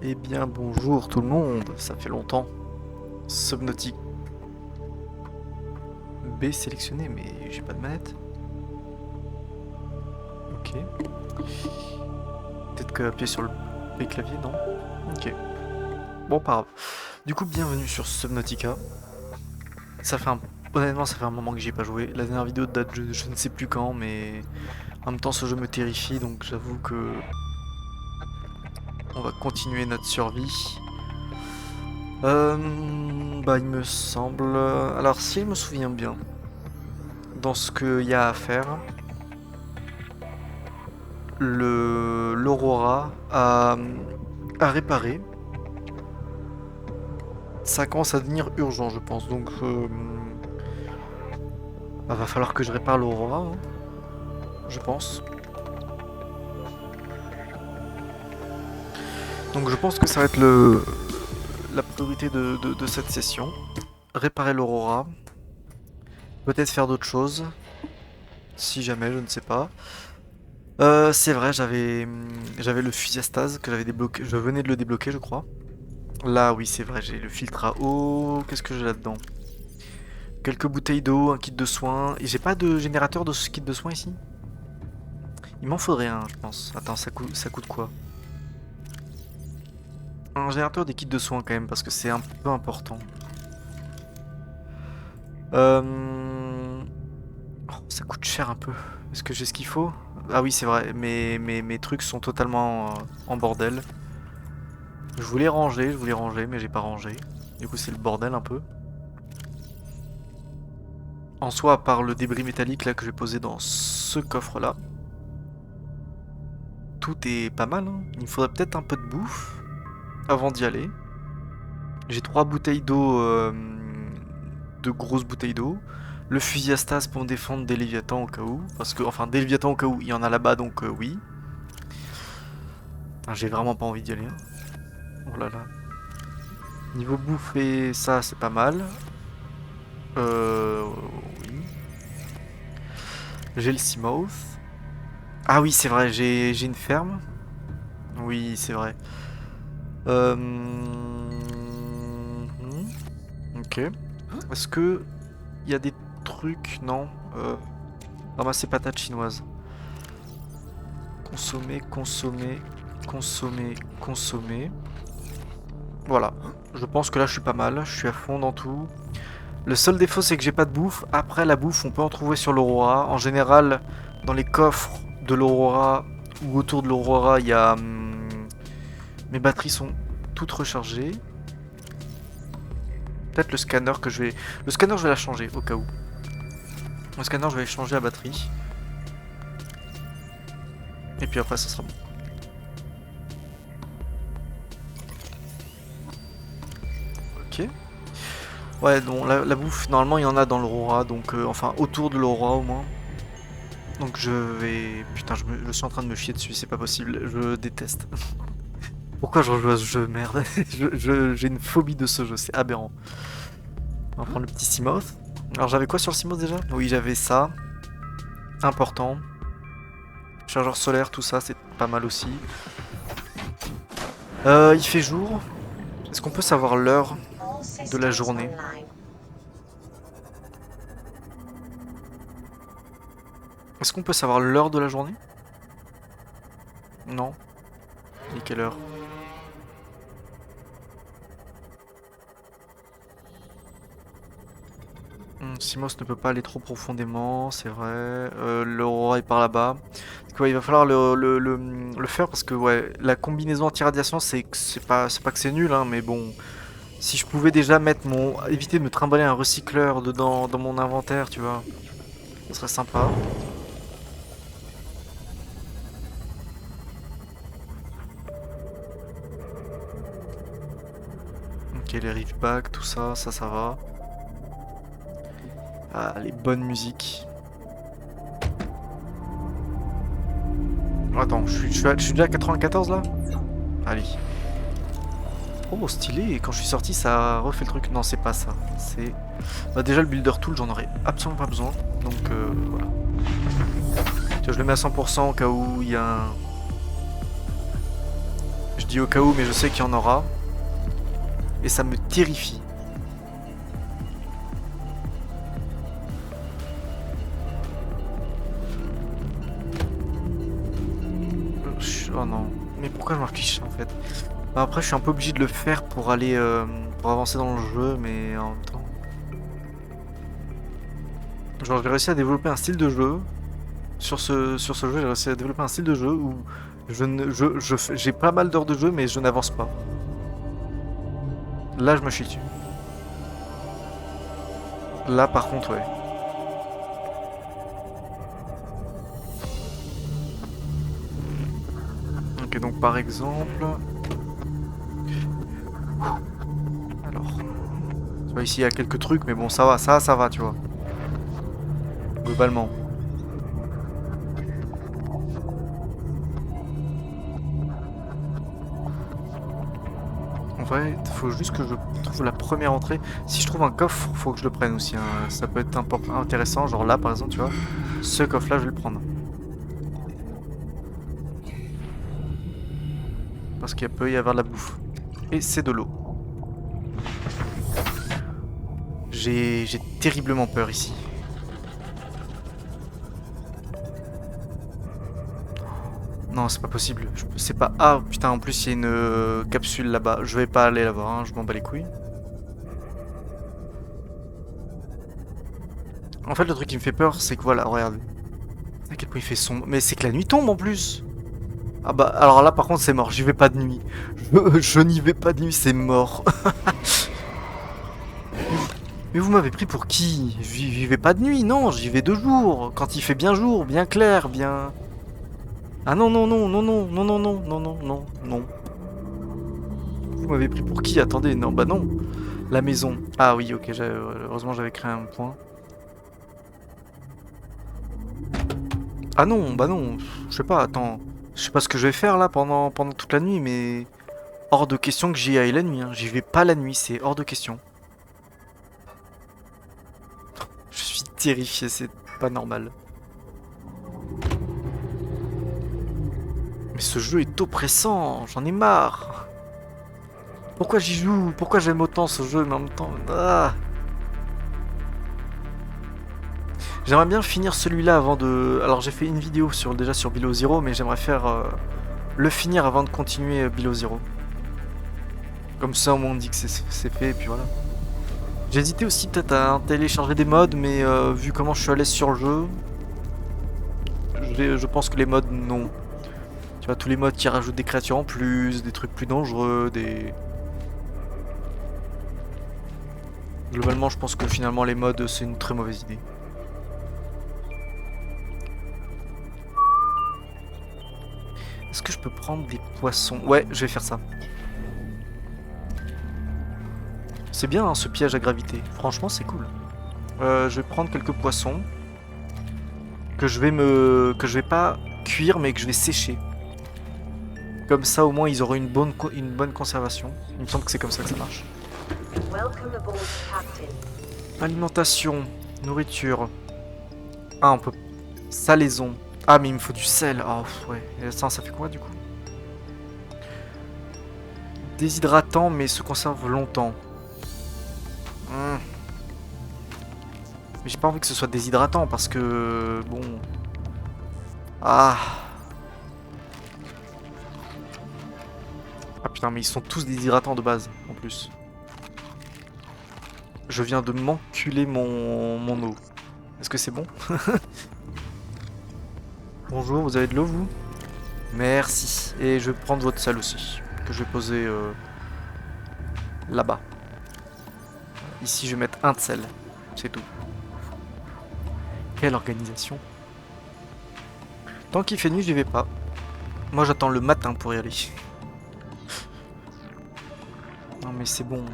Eh bien bonjour tout le monde, ça fait longtemps. Subnautica B sélectionné, mais j'ai pas de manette. Ok. Peut-être que appuyer sur le B clavier, non? Ok. Bon, pas grave. Du coup, bienvenue sur Subnautica. Ça fait un... Honnêtement, ça fait un moment que j'y ai pas joué. La dernière vidéo date de je ne sais plus quand, mais en même temps, ce jeu me terrifie, donc j'avoue que on va continuer notre survie. Bah, il me semble. Alors, si je me souviens bien, dans ce qu'il y a à faire, l'Aurora à réparer. Ça commence à devenir urgent, je pense. Donc, bah, va falloir que je répare l'Aurora, hein, je pense. Donc, je pense que ça va être la priorité de cette session. Réparer l'Aurora. Peut-être faire d'autres choses. Si jamais, je ne sais pas. C'est vrai, j'avais le fusil à stase que j'avais débloqué. Je venais de le débloquer, je crois. Là, oui, c'est vrai, j'ai le filtre à eau. Qu'est-ce que j'ai là-dedans? Quelques bouteilles d'eau, un kit de soins. Et j'ai pas de générateur de ce kit de soins ici? Il m'en faudrait un, je pense. Attends, ça coûte quoi? Un générateur des kits de soins quand même, parce que c'est un peu important. Oh, ça coûte cher un peu. Est-ce que j'ai ce qu'il faut? Ah oui, c'est vrai, mes trucs sont totalement en bordel. Je voulais ranger, mais j'ai pas rangé. Du coup, c'est le bordel un peu. En soi, à part le débris métallique là que j'ai posé dans ce coffre-là, tout est pas mal, hein. Il me faudrait peut-être un peu de bouffe avant d'y aller. J'ai 3 bouteilles d'eau, de grosses bouteilles d'eau. Le fusil à stase pour me défendre des léviathans au cas où. Parce que, enfin, des léviathans au cas où, il y en a là-bas donc oui. J'ai vraiment pas envie d'y aller, hein. Oh là là. Niveau bouffe et ça, c'est pas mal. Oui. J'ai le Seamouth. Ah oui, c'est vrai, j'ai une ferme. Oui, c'est vrai. Euh... Ok. Est-ce que il y a des trucs? Non. Ramasser patates chinoises. Consommer, consommer, consommer, consommer. Voilà. Je pense que là, je suis pas mal. Je suis à fond dans tout. Le seul défaut, c'est que j'ai pas de bouffe. Après, la bouffe, on peut en trouver sur l'Aurora. En général, dans les coffres de l'Aurora ou autour de l'Aurora, il y a... mes batteries sont toutes rechargées. Peut-être le scanner que je vais... Le scanner, je vais la changer, au cas où. Le scanner, je vais changer la batterie. Et puis après, ça sera bon. Ok. Ouais, non, la bouffe, normalement, il y en a dans l'Aurora. Donc, enfin, autour de l'Aurora, au moins. Donc, je vais... Putain, je suis en train de me chier dessus, c'est pas possible. Je déteste. Pourquoi je rejoue à ce jeu, merde? J'ai une phobie de ce jeu, c'est aberrant. On va prendre le petit Seamouth. Alors j'avais quoi sur le Seamouth déjà? Oui, j'avais ça. Important. Chargeur solaire, tout ça, c'est pas mal aussi. Il fait jour. Est-ce qu'on peut savoir l'heure de la journée? Est-ce qu'on peut savoir l'heure de la journée? Non. Et quelle heure? Simos ne peut pas aller trop profondément, c'est vrai. L'Aurora est par là-bas. Ouais, il va falloir le faire parce que ouais, la combinaison anti-radiation, c'est pas que c'est nul, hein, mais bon, si je pouvais déjà éviter de me trimballer un recycleur dedans dans mon inventaire, tu vois, ça serait sympa. Ok, les riffbacks, tout ça, ça va. Ah, les bonnes musiques. Attends, je suis déjà à 94 là? Allez. Oh, stylé, et quand je suis sorti, ça a refait le truc. Non, c'est pas ça. C'est. Bah, déjà, le builder tool, j'en aurais absolument pas besoin. Donc, voilà. Tu vois, je le mets à 100% au cas où il y a un. Je dis au cas où, mais je sais qu'il y en aura. Et ça me terrifie. Oh non. Mais pourquoi je m'affiche en fait? Bah, après, je suis un peu obligé de le faire pour aller... pour avancer dans le jeu, mais en même temps... Genre, j'ai réussi à développer un style de jeu. Sur ce jeu, j'ai réussi à développer un style de jeu où j'ai pas mal d'heures de jeu, mais je n'avance pas. Là, je me chie dessus. Là, par contre, ouais. Ok, donc par exemple... Alors... Tu vois, ici, il y a quelques trucs, mais bon, ça va, ça va, tu vois. Globalement. En vrai, il faut juste que je trouve la première entrée. Si je trouve un coffre, faut que je le prenne aussi, hein. Ça peut être intéressant, genre là, par exemple, tu vois. Ce coffre-là, je vais le prendre. Parce qu'il peut y avoir de la bouffe. Et c'est de l'eau. J'ai terriblement peur ici. Non, c'est pas possible. C'est pas... Ah, putain, en plus, il y a une capsule là-bas. Je vais pas aller là-bas, hein, je m'en bats les couilles. En fait, le truc qui me fait peur, c'est que voilà, regarde. À quel point il fait sombre. Mais c'est que la nuit tombe en plus. Ah bah, alors là, par contre, c'est mort. J'y vais pas de nuit. Je n'y vais pas de nuit, c'est mort. Mais vous m'avez pris pour qui? J'y vais pas de nuit, non, j'y vais de jour. Quand il fait bien jour, bien clair, bien... Ah non, non, non, non, non, non, non, non, non, non, non, non. Vous m'avez pris pour qui? Attendez, non, bah non. La maison. Ah oui, ok, heureusement j'avais créé un point. Ah non, bah non, je sais pas, attends. Je sais pas ce que je vais faire là pendant toute la nuit, mais... Hors de question que j'y aille la nuit, hein. J'y vais pas la nuit, c'est hors de question. Je suis terrifié, c'est pas normal. Mais ce jeu est oppressant, j'en ai marre. Pourquoi j'y joue? Pourquoi j'aime autant ce jeu, mais en même temps... Ah. J'aimerais bien finir celui-là avant de... Alors j'ai fait une vidéo déjà sur Below Zero, mais j'aimerais faire le finir avant de continuer Below Zero. Comme ça au moins on dit que c'est fait, et puis voilà. J'ai hésité aussi peut-être à télécharger des mods, mais vu comment je suis à l'aise sur le jeu, je pense que les mods, non. Tu vois, tous les mods qui rajoutent des créatures en plus, des trucs plus dangereux, des... Globalement, je pense que finalement les mods, c'est une très mauvaise idée. Est-ce que je peux prendre des poissons? Ouais, je vais faire ça. C'est bien hein, ce piège à gravité. Franchement, c'est cool. Je vais prendre quelques poissons que je vais pas cuire, mais que je vais sécher. Comme ça, au moins, ils auront une bonne conservation. Il me semble que c'est comme ça que ça marche. Alimentation, nourriture. Ah, on peut... Salaison. Ah, mais il me faut du sel. Ah, ouais. Et ça fait quoi, du coup? Déshydratant, mais se conserve longtemps. Mais j'ai pas envie que ce soit déshydratant, parce que... Bon... Ah... Ah putain, mais ils sont tous déshydratants de base, en plus. Je viens de m'enculer mon eau. Est-ce que c'est bon? Bonjour, vous avez de l'eau, vous? Merci. Et je vais prendre votre salle aussi, que je vais poser là-bas. Ici, je vais mettre un de sel. C'est tout. Quelle organisation. Tant qu'il fait nuit, j'y vais pas. Moi, j'attends le matin pour y aller. Non, mais c'est bon.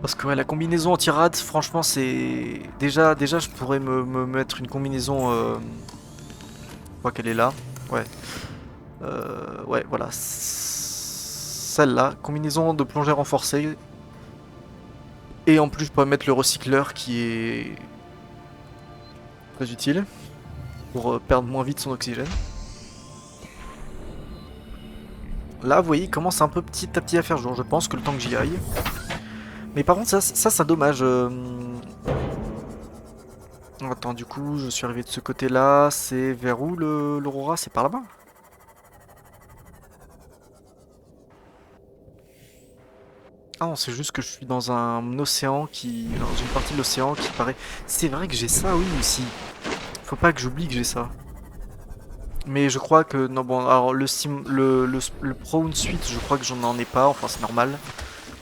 Parce que ouais, la combinaison anti-rad, franchement, c'est... Déjà, je pourrais me mettre une combinaison... Je crois qu'elle est là. Ouais. Ouais, voilà. Celle-là. Combinaison de plongée renforcée. Et en plus, je pourrais mettre le recycleur qui est... très utile. Pour perdre moins vite son oxygène. Là, vous voyez, il commence un peu petit à petit à faire jour. Je pense que le temps que j'y aille. Mais par contre, ça c'est dommage. Attends, du coup, je suis arrivé de ce côté-là. C'est vers où l'Aurora? C'est par là-bas? Ah non, c'est juste que je suis dans un océan qui... Dans une partie de l'océan qui paraît... C'est vrai que j'ai ça, oui, aussi. Faut pas que j'oublie que j'ai ça. Mais je crois que... Non, bon, alors le Prone Suite, je crois que j'en ai pas. Enfin, c'est normal.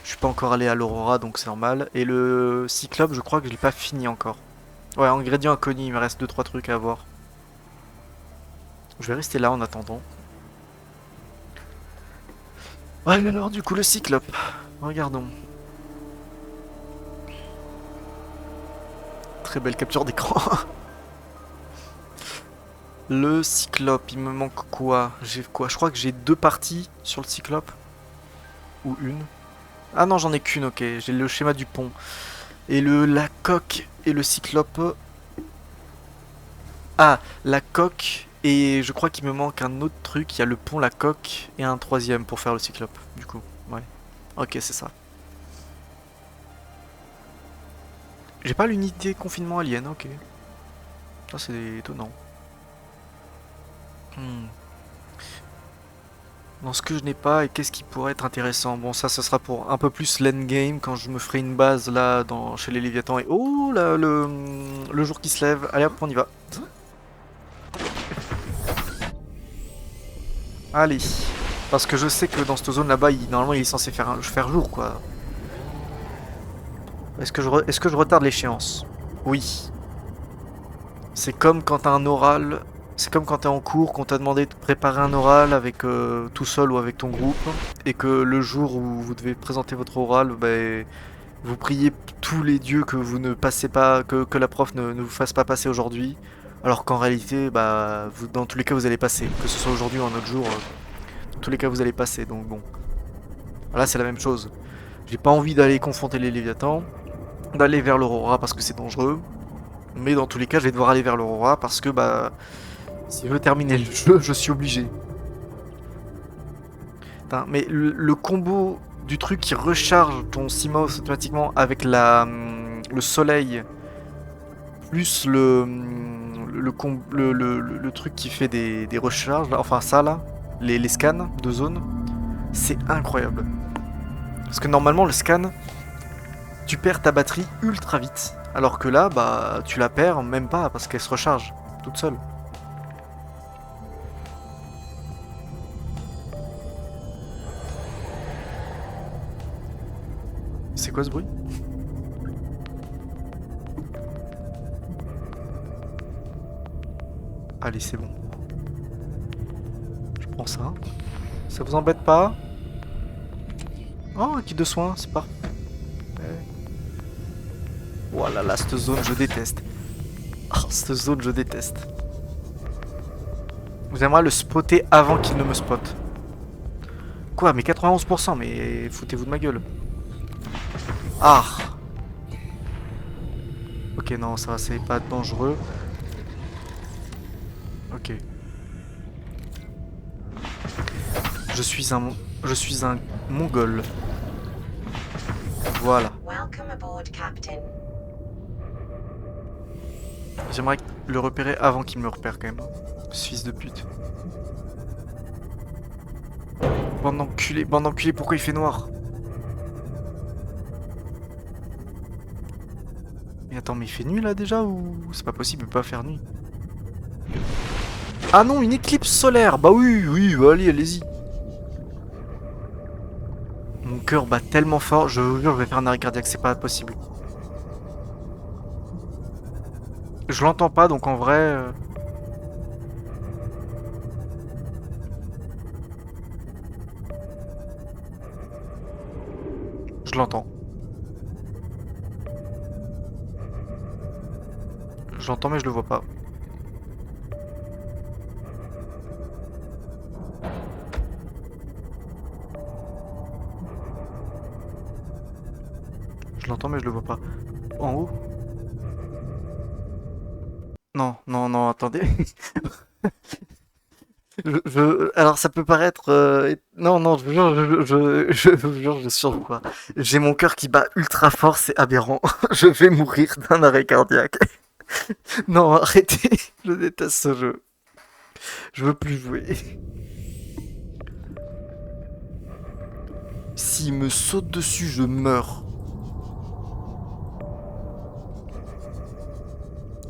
Je suis pas encore allé à l'Aurora, donc c'est normal. Et le Cyclope, je crois que je l'ai pas fini encore. Ouais, ingrédient inconnu, il me reste deux trois trucs à voir. Je vais rester là en attendant. Ouais, mais alors, du coup, le Cyclope. Regardons. Très belle capture d'écran. Le Cyclope, il me manque quoi? J'ai quoi? Je crois que j'ai deux parties sur le Cyclope. Ou une. Ah non, j'en ai qu'une, ok. J'ai le schéma du pont. Et la coque et le Cyclope. Ah, la coque. Et je crois qu'il me manque un autre truc. Il y a le pont, la coque et un troisième pour faire le Cyclope, du coup. Ouais. Ok, c'est ça. J'ai pas l'unité confinement alien, ok. Ça, c'est étonnant. Hmm. Dans ce que je n'ai pas et qu'est-ce qui pourrait être intéressant. Bon, ça, ce sera pour un peu plus l'endgame quand je me ferai une base là chez les Léviathans. Et oh là, le jour qui se lève. Allez hop, on y va. Allez. Parce que je sais que dans cette zone là-bas, normalement, il est censé faire jour quoi. Est-ce que je retarde l'échéance? Oui. C'est comme quand t'as un oral. C'est comme quand t'es en cours, qu'on t'a demandé de préparer un oral avec tout seul ou avec ton groupe, et que le jour où vous devez présenter votre oral, ben, vous priez tous les dieux que vous ne passez pas, que la prof ne vous fasse pas passer aujourd'hui, alors qu'en réalité, bah, dans tous les cas, vous allez passer, que ce soit aujourd'hui ou un autre jour, dans tous les cas, vous allez passer. Donc bon, là c'est la même chose. J'ai pas envie d'aller confronter les Léviathans, d'aller vers l'Aurora parce que c'est dangereux, mais dans tous les cas, je vais devoir aller vers l'Aurora parce que bah, si je veux terminer le jeu, je suis obligé. Putain, mais le combo du truc qui recharge ton Simos automatiquement avec le soleil plus le truc qui fait des recharges, là, enfin ça là, les scans de zone, c'est incroyable. Parce que normalement le scan, tu perds ta batterie ultra vite. Alors que là, bah tu la perds même pas parce qu'elle se recharge toute seule. C'est quoi ce bruit? Allez, c'est bon. Je prends ça. Ça vous embête pas? Oh, un kit de soins, c'est parfait. Oh là là, cette zone, je déteste. Oh, cette zone, je déteste. Vous aimeriez le spotter avant qu'il ne me spot. Quoi, mais 91%, mais foutez-vous de ma gueule. Ah. Ok, non, ça c'est pas dangereux. Ok. Je suis un... Je suis un mongol. Voilà. J'aimerais le repérer avant qu'il me repère quand même. Ce fils de pute. Bande d'enculés, pourquoi il fait noir? Mais attends, mais il fait nuit là déjà ou... C'est pas possible, il peut pas faire nuit. Ah non, une éclipse solaire. Bah oui, oui, bah allez, allez-y. Mon cœur bat tellement fort, je vous jure, je vais faire un arrêt cardiaque, c'est pas possible. Je l'entends pas, donc en vrai... Je l'entends. Je l'entends mais je le vois pas. Je l'entends mais je le vois pas. En haut? Non, non, non, attendez. Alors ça peut paraître... Non, non, je vous jure, je vous jure, je survois. J'ai mon cœur qui bat ultra fort, c'est aberrant. Je vais mourir d'un arrêt cardiaque. Non, arrêtez. Je déteste ce jeu. Je veux plus jouer. S'il me saute dessus, je meurs.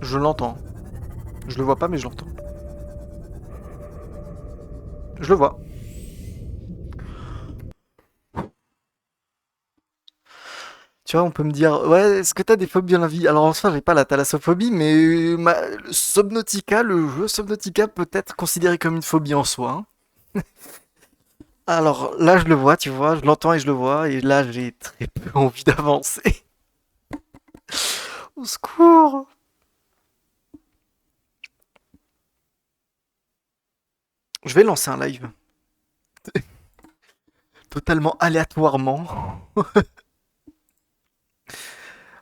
Je l'entends. Je le vois pas, mais je l'entends. Je le vois. Tu vois, on peut me dire, ouais, est-ce que t'as des phobies dans la vie? Alors en soi, j'ai pas la thalassophobie, mais le Subnautica, le jeu Subnautica peut être considéré comme une phobie en soi, hein. Alors là, je le vois, tu vois, je l'entends et je le vois, et là, j'ai très peu envie d'avancer. Au secours! Je vais lancer un live, totalement aléatoirement.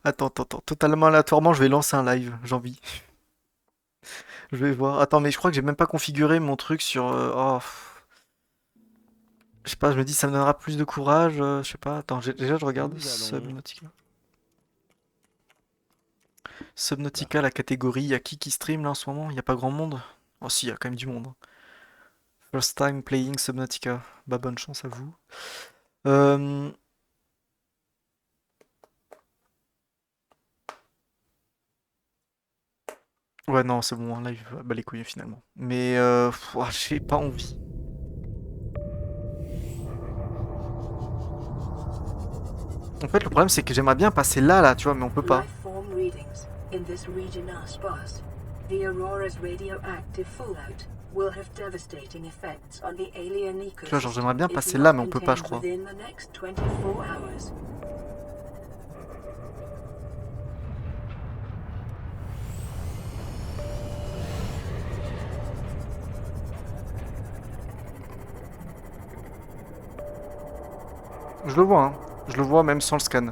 Attends, totalement aléatoirement, je vais lancer un live, j'ai envie. Je vais voir. Attends, mais je crois que j'ai même pas configuré mon truc sur... Oh, je sais pas, je me dis ça me donnera plus de courage, je sais pas. Attends, déjà je regarde Subnautica. Subnautica, la catégorie, y a qui stream là en ce moment? Y a pas grand monde? Oh si, y a quand même du monde, hein. First time playing Subnautica. Bah bonne chance à vous. Euh, Ouais non, c'est bon, là il va bah les couilles finalement. Mais j'ai pas envie. En fait le problème c'est que j'aimerais bien passer là, tu vois, mais on peut pas. Lifeform readings in this region are sparse. The Aurora's radioactive fallout will have devastating effects on the alien Tu vois, genre ecosystem j'aimerais bien if passer là, not mais on peut pas, je contained crois. within the next 24 hours. Je le vois, hein. Je le vois même sans le scan.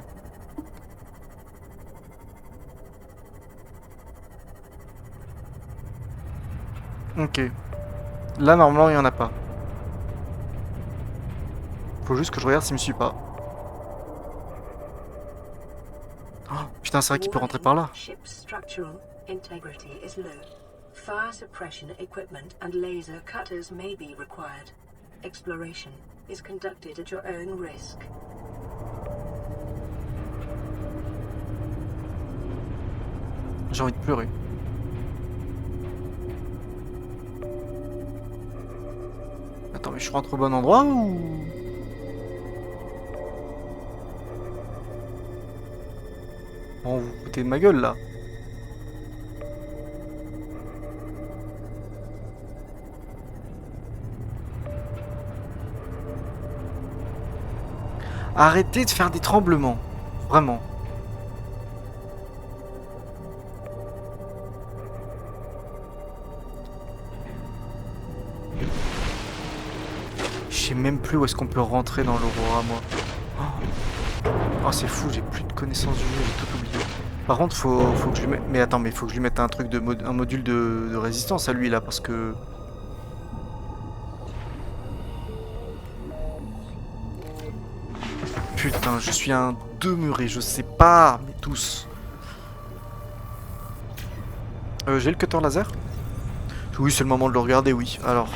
Ok. Là normalement il y en a pas. Faut juste que je regarde s'il me suit pas. Oh, putain, c'est vrai qu'il peut rentrer par Warning, là. ship's structural integrity is low. Fire suppression equipment and laser cutters may be required. Exploration is conducted at your own risk. J'ai envie de pleurer. Attends, mais je rentre au bon endroit ou... Bon, vous vous foutez de ma gueule là. Arrêtez de faire des tremblements. Vraiment. Je sais même plus où est-ce qu'on peut rentrer dans l'Aurora, moi. Oh, c'est fou, j'ai plus de connaissances du jeu, j'ai tout oublié. Par contre, faut que je lui mette... Mais attends, mais faut que je lui mette un truc un module de résistance à lui, là, parce que... Putain, je suis un demeuré, je sais pas, mais tous. J'ai le cutter laser? Oui, c'est le moment de le regarder, oui. Alors,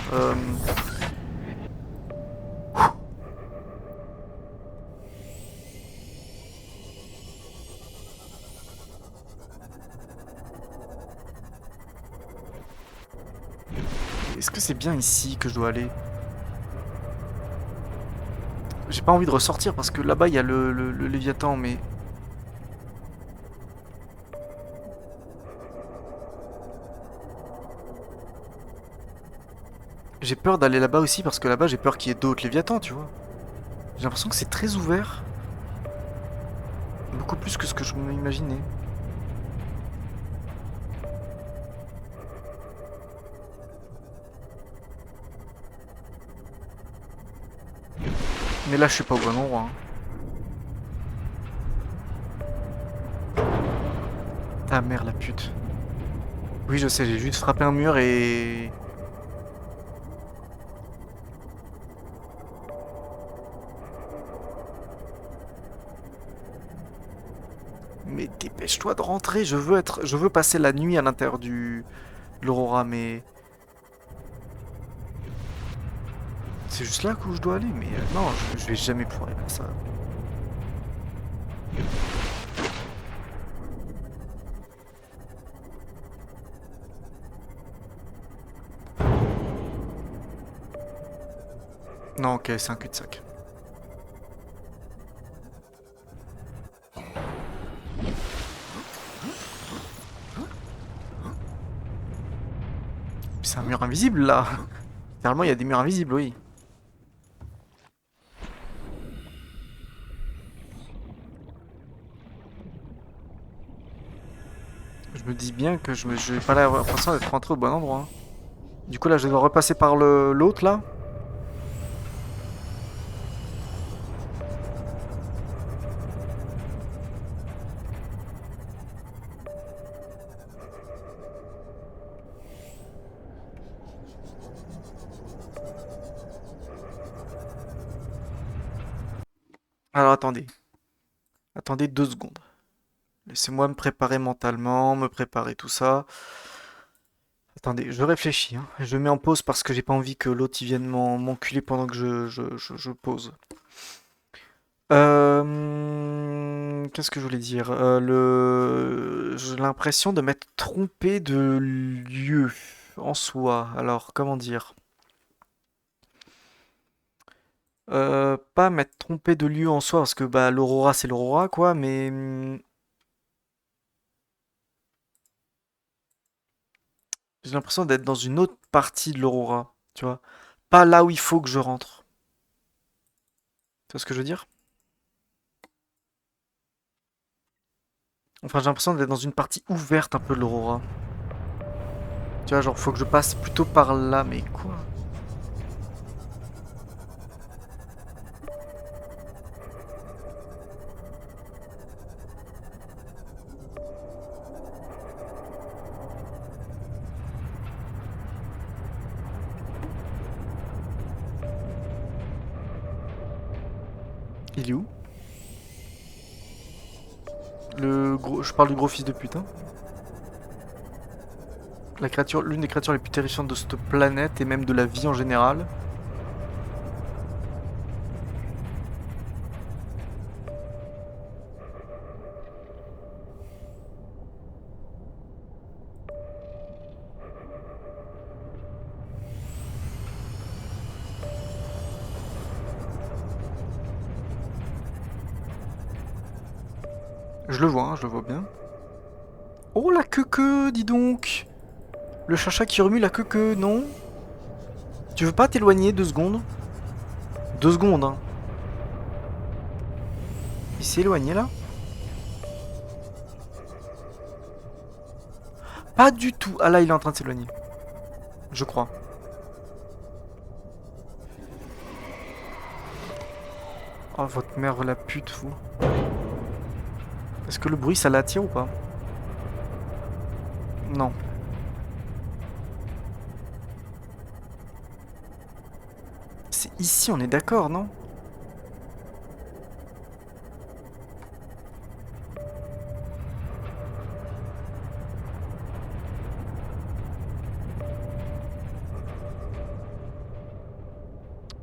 est-ce que c'est bien ici que je dois aller? J'ai pas envie de ressortir parce que là-bas il y a le Léviathan, mais... J'ai peur d'aller là-bas aussi parce que là-bas j'ai peur qu'il y ait d'autres Léviathans, tu vois. J'ai l'impression que c'est très ouvert. Beaucoup plus que ce que je m'imaginais. Mais là je suis pas au bon endroit, hein. Ah merde la pute. Oui je sais, j'ai juste frappé un mur et... Mais dépêche-toi de rentrer, je veux passer la nuit à l'intérieur de l'Aurora, mais... C'est juste là où je dois aller, mais non, je vais jamais pouvoir faire ça. Non, ok, c'est un cul-de-sac. C'est un mur invisible là. Littéralement, il y a des murs invisibles, oui. Je me dis bien que je vais pas avoir l'impression d'être rentré au bon endroit, hein. Du coup, là, je dois repasser par l'autre là. Alors attendez. Attendez 2 secondes. Laissez-moi me préparer mentalement, me préparer tout ça. Attendez, je réfléchis, hein. Je mets en pause parce que j'ai pas envie que l'autre il vienne m'enculer pendant que je pose. Qu'est-ce que je voulais dire? J'ai l'impression de m'être trompé de lieu en soi. Alors, comment dire? Pas m'être trompé de lieu en soi parce que bah l'Aurora c'est l'Aurora quoi, mais j'ai l'impression d'être dans une autre partie de l'Aurora, tu vois. Pas là où il faut que je rentre. Tu vois ce que je veux dire? Enfin, j'ai l'impression d'être dans une partie ouverte un peu de l'Aurora. Tu vois, genre faut que je passe plutôt par là, mais quoi? Il est où? Le gros, je parle du gros fils de pute, hein. La créature, l'une des créatures les plus terrifiantes de cette planète et même de la vie en général. Je le vois, hein, je le vois bien. Oh la queue, dis donc! Le chacha qui remue la queue, non? Tu veux pas t'éloigner 2 secondes? 2 secondes, hein. Il s'est éloigné là? Pas du tout. Ah là, il est en train de s'éloigner. Je crois. Oh, votre mère la pute, vous. Est-ce que le bruit, ça l'attire ou pas? Non. C'est ici, on est d'accord, non?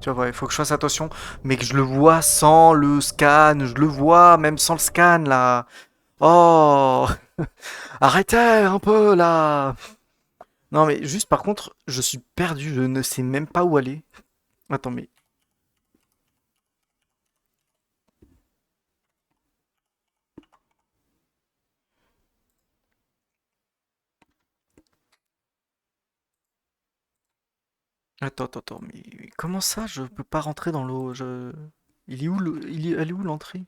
Tu vois, il faut que je fasse attention, mais que je le vois sans le scan, je le vois même sans le scan là. Oh, arrêtez un peu là. Non mais juste par contre, je suis perdu, je ne sais même pas où aller. Attends mais attends mais comment ça je peux pas rentrer dans l'eau? Il est où elle est où l'entrée?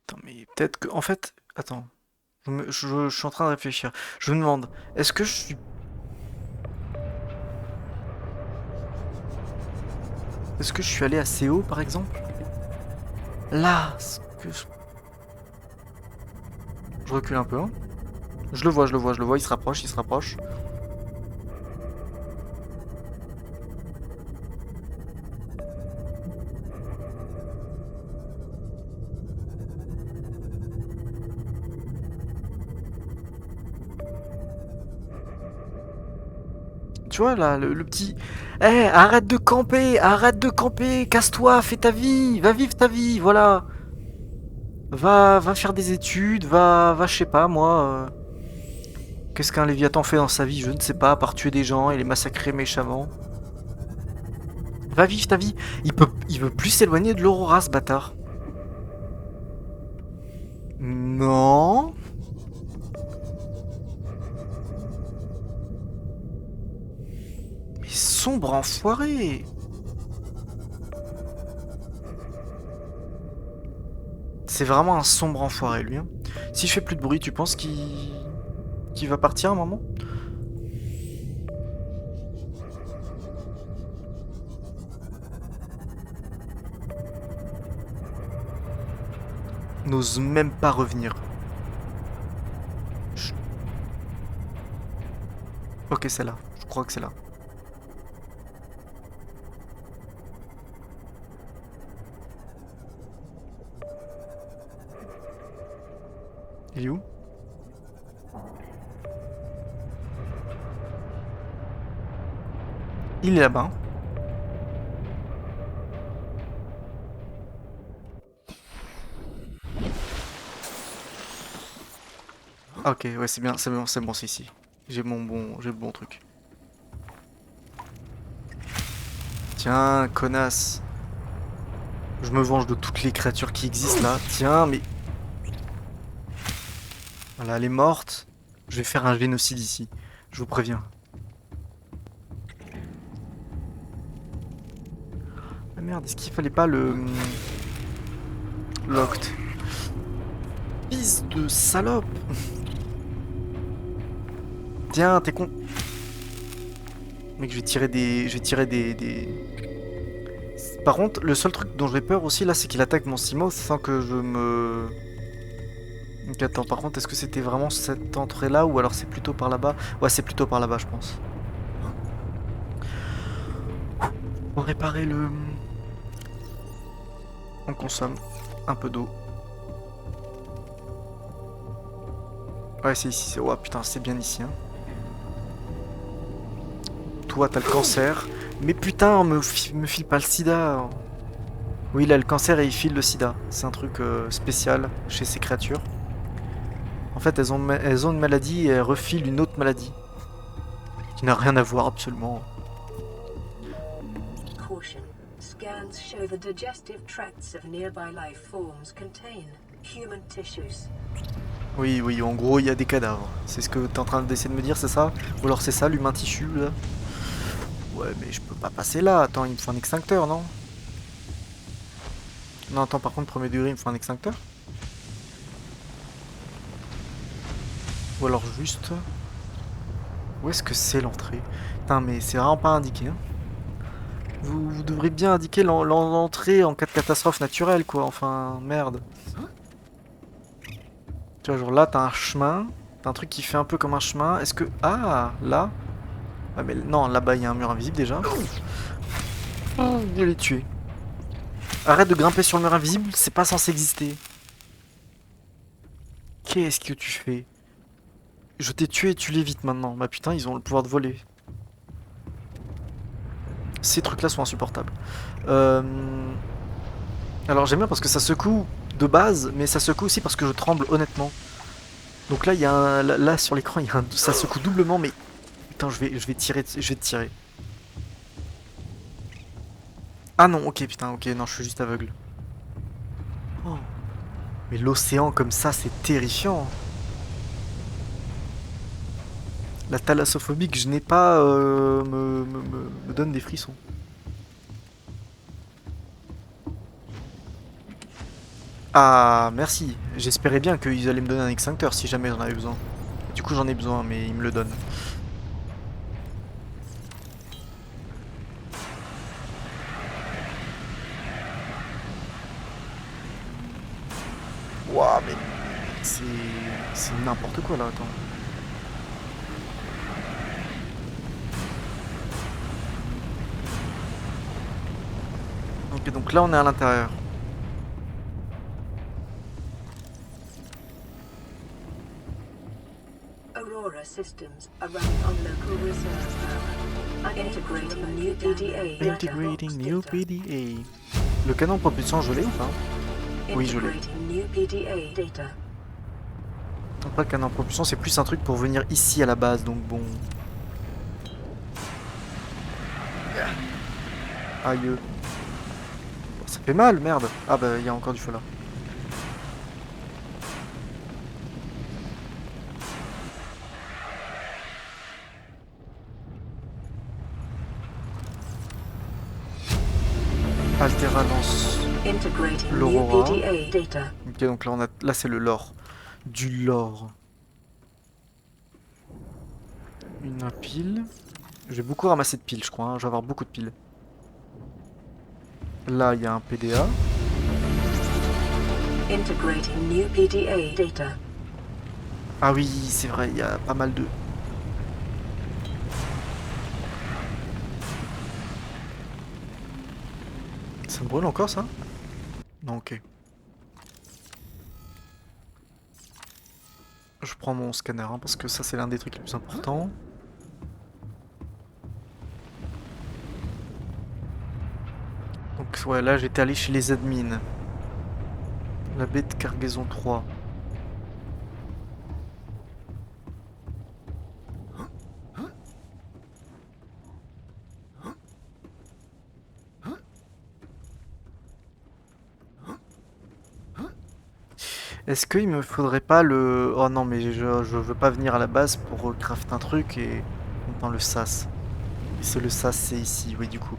Attends mais peut-être que en fait, attends, je suis en train de réfléchir. Je me demande, est-ce que je suis allé assez haut par exemple? Là, ce que je- Je recule un peu. Hein. Je le vois, il se rapproche, il se rapproche. Tu vois là, le petit... Eh, arrête de camper, casse-toi, fais ta vie, va vivre ta vie, voilà. Va faire des études, va je sais pas moi. Qu'est-ce qu'un Léviathan fait dans sa vie? Je ne sais pas, à part tuer des gens et les massacrer méchamment. Va vivre ta vie. Il veut plus s'éloigner de l'Aurora, ce bâtard. Non. Mais sombre enfoiré. C'est vraiment un sombre enfoiré, lui. Hein. Si je fais plus de bruit, tu penses qu'il va partir à un moment? N'ose même pas revenir. Chut. Ok, c'est là. Je crois que c'est là. Il est où? Il est là-bas. Ok, ouais, c'est bien, c'est bon, c'est ici. J'ai le bon truc. Tiens, connasse. Je me venge de toutes les créatures qui existent là. Tiens, mais... Voilà, elle est morte. Je vais faire un génocide ici. Je vous préviens. Ah merde, est-ce qu'il fallait pas le... Locked. Fils de salope. Tiens, t'es con. Mec, je vais tirer des... Par contre, le seul truc dont j'ai peur aussi là, c'est qu'il attaque mon Simoth sans que je me... Donc attends, par contre, est-ce que c'était vraiment cette entrée-là ou alors c'est plutôt par là-bas? Ouais, c'est plutôt par là-bas, je pense. On va réparer le... On consomme un peu d'eau. Ouais, c'est ici. Ouais, putain, c'est bien ici. Hein. Toi, t'as le cancer. Mais putain, me file pas le sida. Oui, il a le cancer et il file le sida. C'est un truc spécial chez ces créatures. En fait, elles ont une maladie et elles refilent une autre maladie. Qui n'a rien à voir, absolument. Caution. Scans show the digestive tracts of nearby life forms contain human tissues. Oui, oui, en gros, il y a des cadavres. C'est ce que t'es en train d'essayer de me dire, c'est ça? Ou alors c'est ça, l'humain tissu, là? Ouais, mais je peux pas passer là. Attends, il me faut un extincteur, non? Non, attends, par contre, premier degré, il me faut un extincteur? Ou alors juste... Où est-ce que c'est l'entrée? Putain, mais c'est vraiment pas indiqué, hein. Vous devrez bien indiquer l'entrée en cas de catastrophe naturelle, quoi. Enfin, merde. Tu vois, genre là, t'as un chemin. T'as un truc qui fait un peu comme un chemin. Est-ce que... Ah, là. Ah, mais non, là-bas, il y a un mur invisible, déjà. Je l'ai tué. Arrête de grimper sur le mur invisible, c'est pas censé exister. Qu'est-ce que tu fais? Je t'ai tué et tu l'évites maintenant. Bah putain, ils ont le pouvoir de voler. Ces trucs-là sont insupportables. Alors j'aime bien parce que ça secoue de base, mais ça secoue aussi parce que je tremble honnêtement. Donc là, il y a un... Là, sur l'écran, il y a un... ça secoue doublement, mais... Putain, je vais tirer, je vais te tirer. Ah non, ok, putain, ok, non, je suis juste aveugle. Oh. Mais l'océan comme ça, c'est terrifiant. La thalassophobie que je n'ai pas me donne des frissons. Ah, merci. J'espérais bien qu'ils allaient me donner un extincteur si jamais j'en avais besoin. Du coup, j'en ai besoin, mais ils me le donnent. Ouah, mais... C'est n'importe quoi là, attends. Ok, donc là on est à l'intérieur. Aurora systems are running on local reserve power. Integrating new PDA. Integrating new PDA. Le canon propulsant, je l'ai ou pas? Oui, je l'ai. Integrating new PDA data. Après, le canon propulsant, c'est plus un truc pour venir ici à la base, donc bon. Aïe. Ça fait mal, merde. Ah bah, il y a encore du feu là. Altera lance Integrating new l'Aurora. PDA data. Ok, donc là, là c'est le lore. Du lore. Une pile. Je vais beaucoup ramasser de piles, je crois. Hein. Je vais avoir beaucoup de piles. Là, il y a un PDA. Integrating new PDA data. Ah oui, c'est vrai, il y a pas mal de... Ça me brûle encore, ça? Non, ok. Je prends mon scanner, hein, parce que ça, c'est l'un des trucs les plus importants. Donc, ouais, là, j'étais allé chez les admins. La baie de cargaison 3. Est-ce qu'il me faudrait pas le... Oh non, mais je veux pas venir à la base pour craft un truc et... Dans le sas. Et c'est le sas, c'est ici, oui, du coup.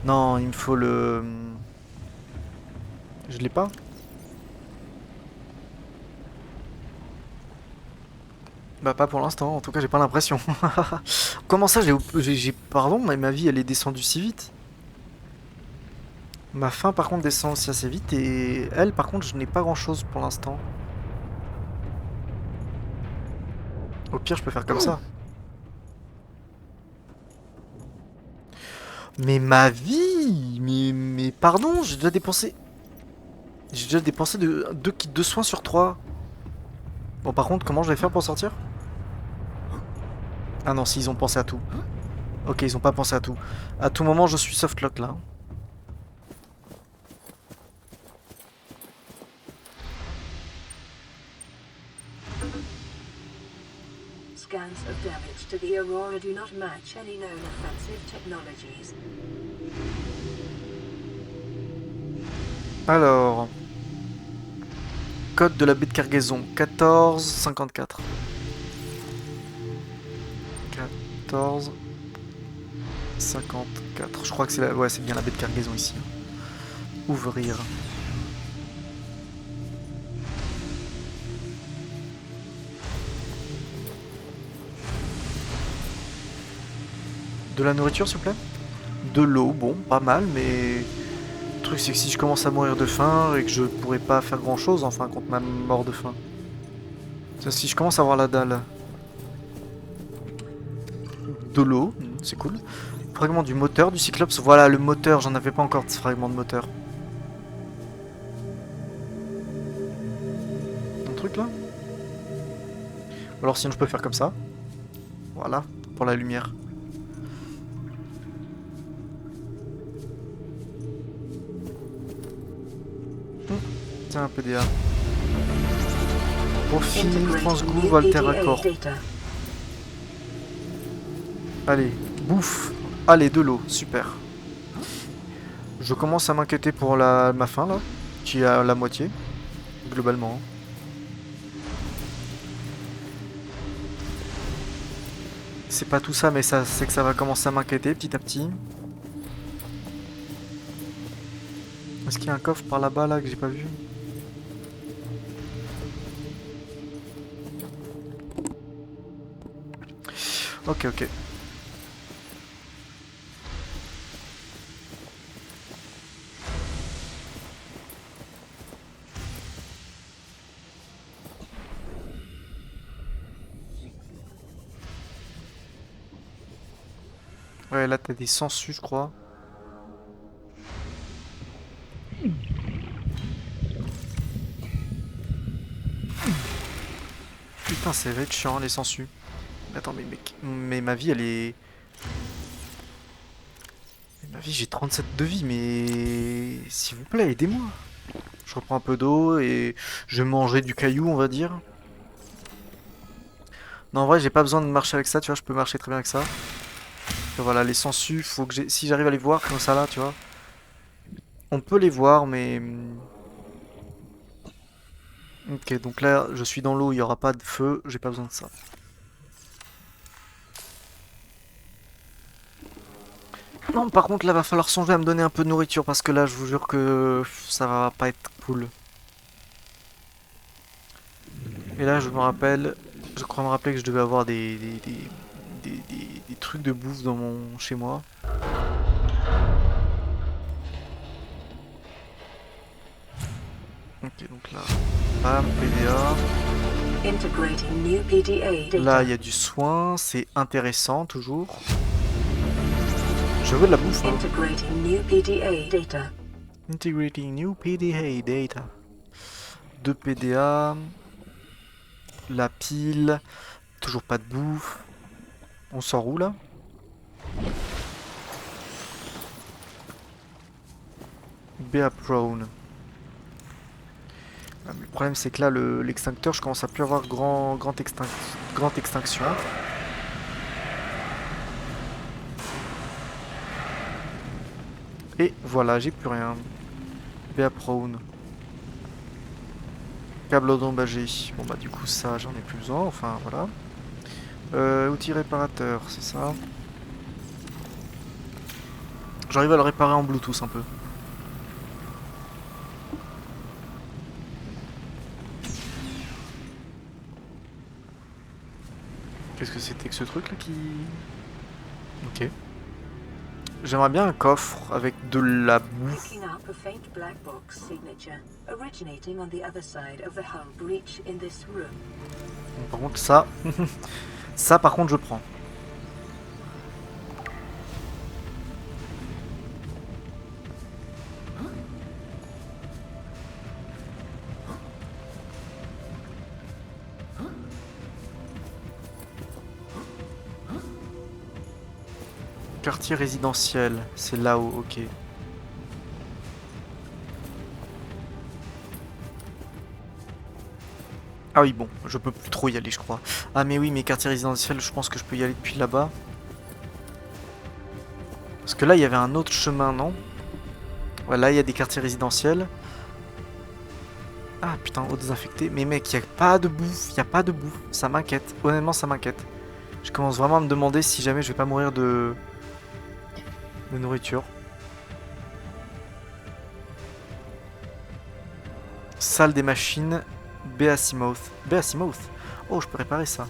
Non, il me faut le... Je l'ai pas? Bah pas pour l'instant, en tout cas j'ai pas l'impression. Comment ça Pardon, mais ma vie elle est descendue si vite. Ma faim par contre descend aussi assez vite et elle par contre je n'ai pas grand chose pour l'instant. Au pire je peux faire comme ça. Mais ma vie mais pardon, j'ai déjà dépensé... J'ai déjà dépensé 2 kits de soins sur 3. Bon par contre comment je vais faire pour sortir? Ah non, si ils ont pensé à tout. Ok, ils ont pas pensé à tout. À tout moment je suis softlock là. Scans of damage to the Aurora do not match any known offensive technologies. Alors... Code de la baie de cargaison 1454. 1454. Je crois que c'est la... Ouais, c'est bien la baie de cargaison ici. Ouvrir. De la nourriture, s'il vous plaît? De l'eau, bon, pas mal, mais... Le truc, c'est que si je commence à mourir de faim et que je pourrais pas faire grand chose, enfin, contre ma mort de faim. Si je commence à avoir la dalle. De l'eau, c'est cool. Fragment du moteur du Cyclops. Voilà, le moteur, j'en avais pas encore de ce fragment de moteur. Un truc là? Alors sinon je peux faire comme ça. Voilà, pour la lumière. Tiens, un PDA. Profil, transgouv, alter-accord. Allez, bouffe. Allez, de l'eau, super. Je commence à m'inquiéter pour ma faim là, qui est à la moitié, globalement. C'est pas tout ça, mais ça, c'est que ça va commencer à m'inquiéter petit à petit. Est-ce qu'il y a un coffre par là-bas là que j'ai pas vu? Ok, ok. Ouais, là t'as des sangsues, je crois. Putain, ça va être chiant les sangsues. Attends, mais mec, mais ma vie elle est. Ma vie, j'ai 37 de vie, mais s'il vous plaît, aidez-moi. Je reprends un peu d'eau et je mangerai du caillou, on va dire. Non, en vrai, j'ai pas besoin de marcher avec ça, tu vois, je peux marcher très bien avec ça. Et voilà, les sangsues, faut que si j'arrive à les voir comme ça là, tu vois. On peut les voir, mais ok, donc là, je suis dans l'eau, il y aura pas de feu, j'ai pas besoin de ça. Non, par contre, là, va falloir songer à me donner un peu de nourriture parce que là, je vous jure que ça va pas être cool. Et là, je me rappelle, je crois me rappeler que je devais avoir des trucs de bouffe dans mon chez moi. Ok, donc là, bam, PDA. Integrating new PDA data. Là, il y a du soin, c'est intéressant toujours. Je veux de la bouffe. Hein. Integrating new PDA data. Integrating new PDA data. 2 PDA. La pile. Toujours pas de bouffe. On sort où là? Bear prone. Ah, mais le problème c'est que là l'extincteur je commence à plus avoir grande extinction. Et voilà, j'ai plus rien. Bear prone. Câble endommagé. Bon bah du coup ça j'en ai plus besoin, enfin voilà. Outil réparateur, c'est ça. J'arrive à le réparer en Bluetooth un peu. Qu'est-ce que c'était que ce truc là qui... Ok. J'aimerais bien un coffre avec de la bouffe. Picking up a faint black box signature originating on the other side of the hull breach in this room. Bon, par contre ça... ça par contre je prends. Quartier résidentiel, c'est là-haut, ok. Ah oui, bon, je peux plus trop y aller, je crois. Ah mais oui, mes quartiers résidentiels, je pense que je peux y aller depuis là-bas. Parce que là, il y avait un autre chemin, non? Ouais, là, il y a des quartiers résidentiels. Ah putain, eau désinfectée. Mais mec, il n'y a pas de bouffe, il n'y a pas de bouffe. Ça m'inquiète, honnêtement, ça m'inquiète. Je commence vraiment à me demander si jamais je vais pas mourir de nourriture. Salle des machines, Behemoth. Behemoth. Oh, je peux réparer ça.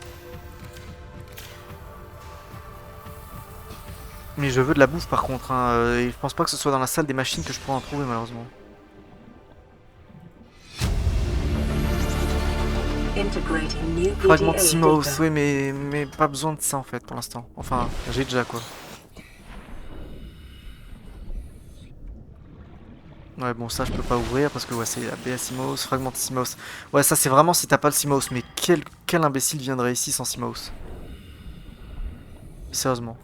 Mais je veux de la bouffe par contre. Hein. Et je pense pas que ce soit dans la salle des machines que je pourrais en trouver malheureusement. Fragment de Seamoth, oui, mais pas besoin de ça en fait pour l'instant. Enfin, j'ai déjà quoi. Ouais, bon, ça je peux pas ouvrir parce que ouais, c'est la Behemoth, fragment de Seamoth. Ouais, ça c'est vraiment si t'as pas le Seamoth, mais quel imbécile viendrait ici sans Seamoth? Sérieusement.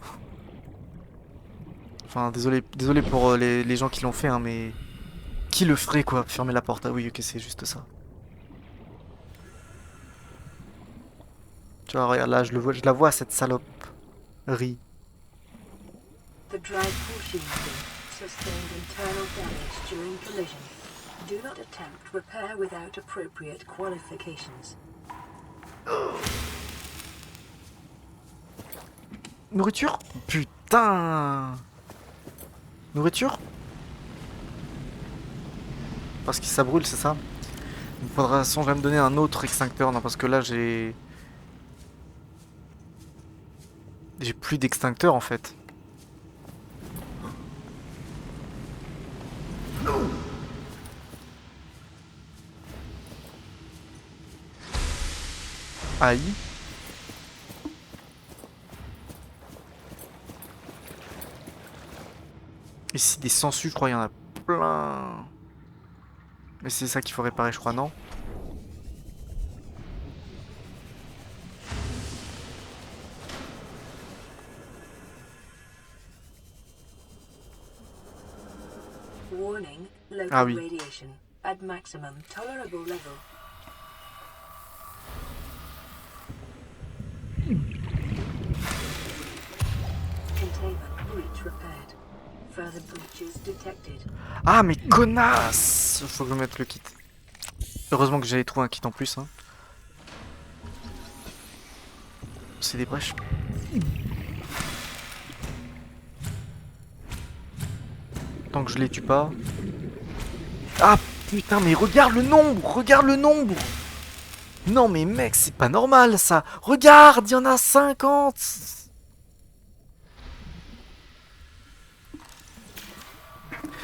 Enfin, désolé pour les gens qui l'ont fait, hein, mais qui le ferait quoi? Fermer la porte. Ah oui, ok, c'est juste ça. Tu vois, regarde là, je la vois cette saloperie. The drive pushing sustained internal damage during collision. Do not attempt repair without appropriate qualifications. Nourriture? Putain! Nourriture? Parce que ça brûle, c'est ça? Il faudra songer à me donner un autre extincteur, non, parce que là j'ai... J'ai plus d'extincteur en fait. Aïe. Ici, des sangsues, je crois, il y en a plein. Mais c'est ça qu'il faut réparer, je crois, non? Warning, Ah local oui. radiation at maximum tolerable level. Containment breach repaired. Further breaches detected. Ah, mais connasse! Faut que je mette le kit. Heureusement que j'avais trouvé un kit en plus, hein. C'est des brèches. Tant que je les tue pas. Ah putain, mais regarde le nombre! Regarde le nombre! Non mais mec, c'est pas normal ça! Regarde, il y en a 50!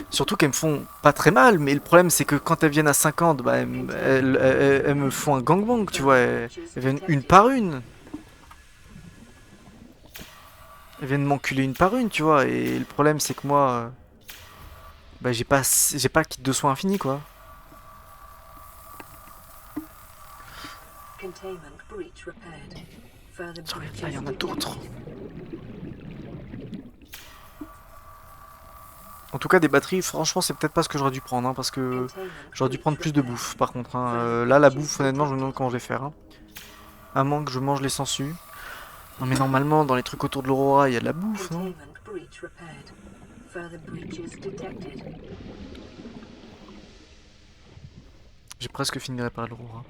Surtout qu'elles me font pas très mal, mais le problème c'est que quand elles viennent à 50, bah elles me font un gangbang, tu vois. Elles viennent une par une. Elles viennent m'enculer une par une, tu vois. Et le problème c'est que moi, bah j'ai pas le kit de soins infini, quoi. Containment breach repaired. Further breaches Là, il y en a d'autres. detected. En tout cas, des batteries, franchement, c'est peut-être pas ce que j'aurais dû prendre, hein, parce que Containment j'aurais dû prendre breach plus de repaired. bouffe, par contre. Hein. Là, la bouffe, honnêtement, je me demande comment je vais faire. Hein. À moins que je mange les sangsues. Non, mais normalement, dans les trucs autour de l'Aurora, il y a de la bouffe, non? Containment breach repaired. Further breaches detected. J'ai presque fini de réparer l'Aurora.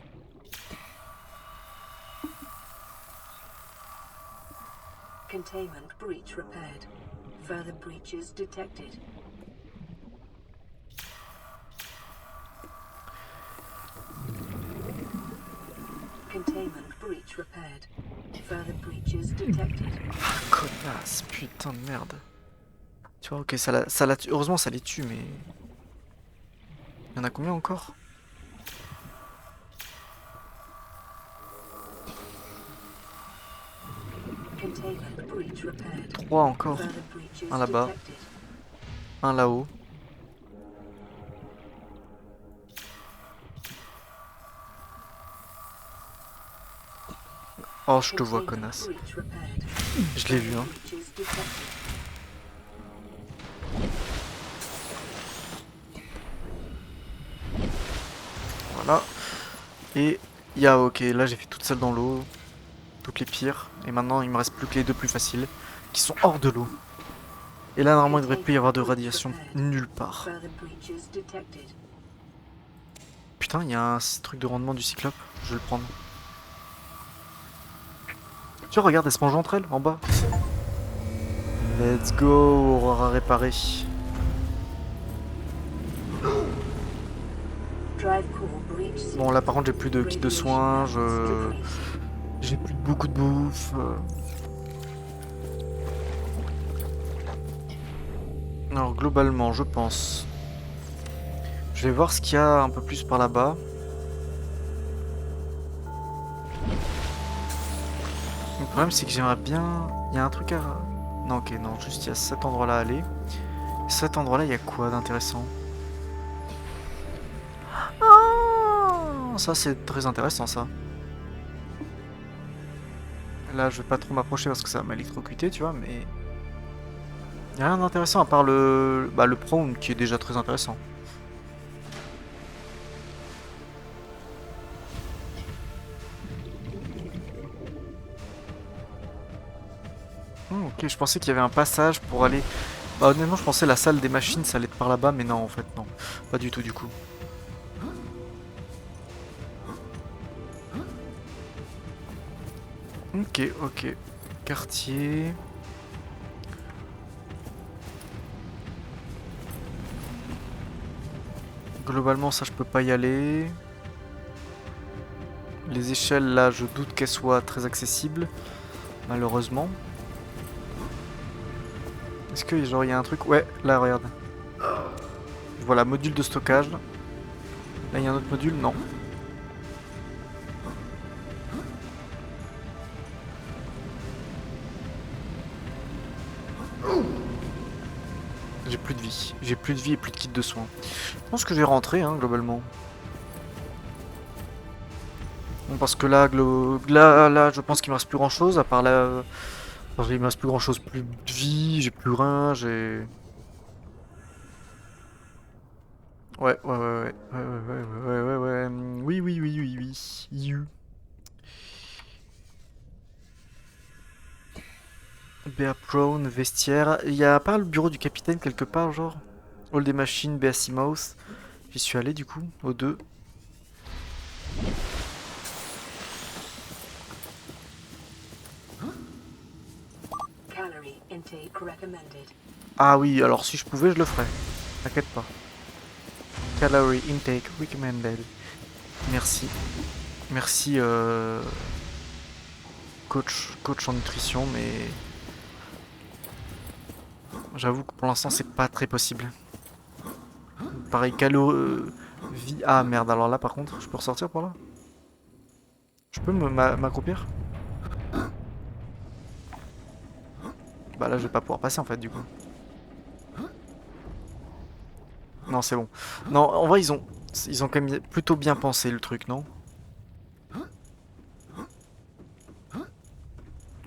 Containment breach repaired. Further breaches detected. Containment breach repaired. Further breaches detected. Ah, connasse, putain de merde. Tu vois, ok, heureusement, ça les tue, mais... Il y en a combien encore? Containment breach repaired. 3 encore. Further breaches Un là-bas. detected. Un là-haut. Oh, je te vois, Containment connasse. breach repaired. Je l'ai vu, hein. Breaches detected. Voilà. Et il y a, ok, là j'ai fait toutes celles dans l'eau. Toutes les pires. Et maintenant, il me reste plus que les deux plus faciles. Qui sont hors de l'eau. Et là, normalement, il devrait plus y avoir de radiation nulle part. Further breaches detected. Putain, il y a un truc de rendement du cyclope. Je vais le prendre. Tu vois, regarde, elles se mangent entre elles, en bas. Let's go, Aurora réparée. Drive core breach. Bon, là, par contre, j'ai plus de kit de soins. J'ai plus beaucoup de bouffe. Alors, globalement, je pense... Je vais voir ce qu'il y a un peu plus par là-bas. Le problème, c'est que j'aimerais bien... Il y a un truc à... Non, ok, non, juste il y a cet endroit-là à aller. Cet endroit-là, il y a quoi d'intéressant? Ah, ça, c'est très intéressant, ça. Là, je vais pas trop m'approcher parce que ça va m'électrocuter, tu vois, mais... Il y a rien d'intéressant à part le... Bah, le prone, qui est déjà très intéressant. Ok, je pensais qu'il y avait un passage pour aller... Bah honnêtement, je pensais la salle des machines, ça allait être par là-bas, mais non, en fait, non. Pas du tout, du coup. Ok, ok. Quartier... Globalement, ça, je peux pas y aller. Les échelles, là, je doute qu'elles soient très accessibles. Malheureusement. Est-ce que, genre, il y a un truc... Ouais, là, regarde. Voilà, module de stockage. Là, il y a un autre module? Non. J'ai plus de vie. J'ai plus de vie et plus de kit de soins. Je pense que je vais rentrer, hein, globalement. Bon, parce que là, là, je pense qu'il me reste plus grand chose, à part là... Enfin, il me reste plus grand chose, plus de vie, j'ai plus rien, j'ai... Ouais, ouais, ouais, ouais, ouais, ouais, ouais, ouais, ouais, oui, oui, oui, oui, oui, you. BA Prone, vestiaire, il y a pas le bureau du capitaine quelque part, genre? Hall des machines, BAC Mouse, j'y suis allé du coup, aux deux. Calorie intake recommended. Ah oui, alors si je pouvais, je le ferais. T'inquiète pas. Calorie intake recommended. Merci. Merci, coach en nutrition, mais j'avoue que pour l'instant, c'est pas très possible. Pareil, vie. Ah merde, alors là, par contre, je peux ressortir par là? Je peux m'accroupir? Bah là, je vais pas pouvoir passer en fait, du coup. Non, c'est bon. Non, en vrai, ils ont quand même plutôt bien pensé le truc, non?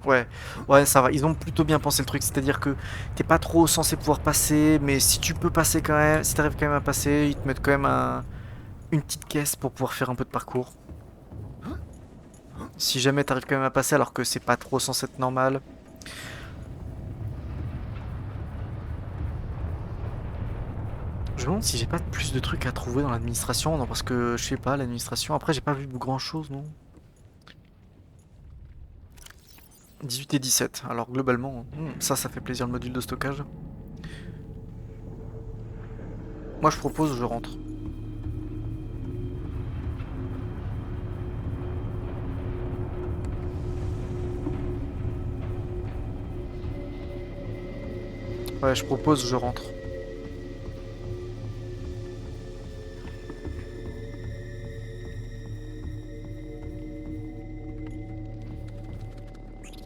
Ouais, ouais, ça va. Ils ont plutôt bien pensé le truc. C'est-à-dire que t'es pas trop censé pouvoir passer, mais si tu peux passer quand même, si t'arrives quand même à passer, ils te mettent quand même une petite caisse pour pouvoir faire un peu de parcours. Si jamais t'arrives quand même à passer alors que c'est pas trop censé être normal. Je me demande si j'ai pas plus de trucs à trouver dans l'administration. Non, parce que je sais pas, l'administration. Après, j'ai pas vu grand chose, non? 18 et 17. Alors, globalement, ça fait plaisir le module de stockage. Moi, je propose, je rentre. Ouais, je propose, je rentre.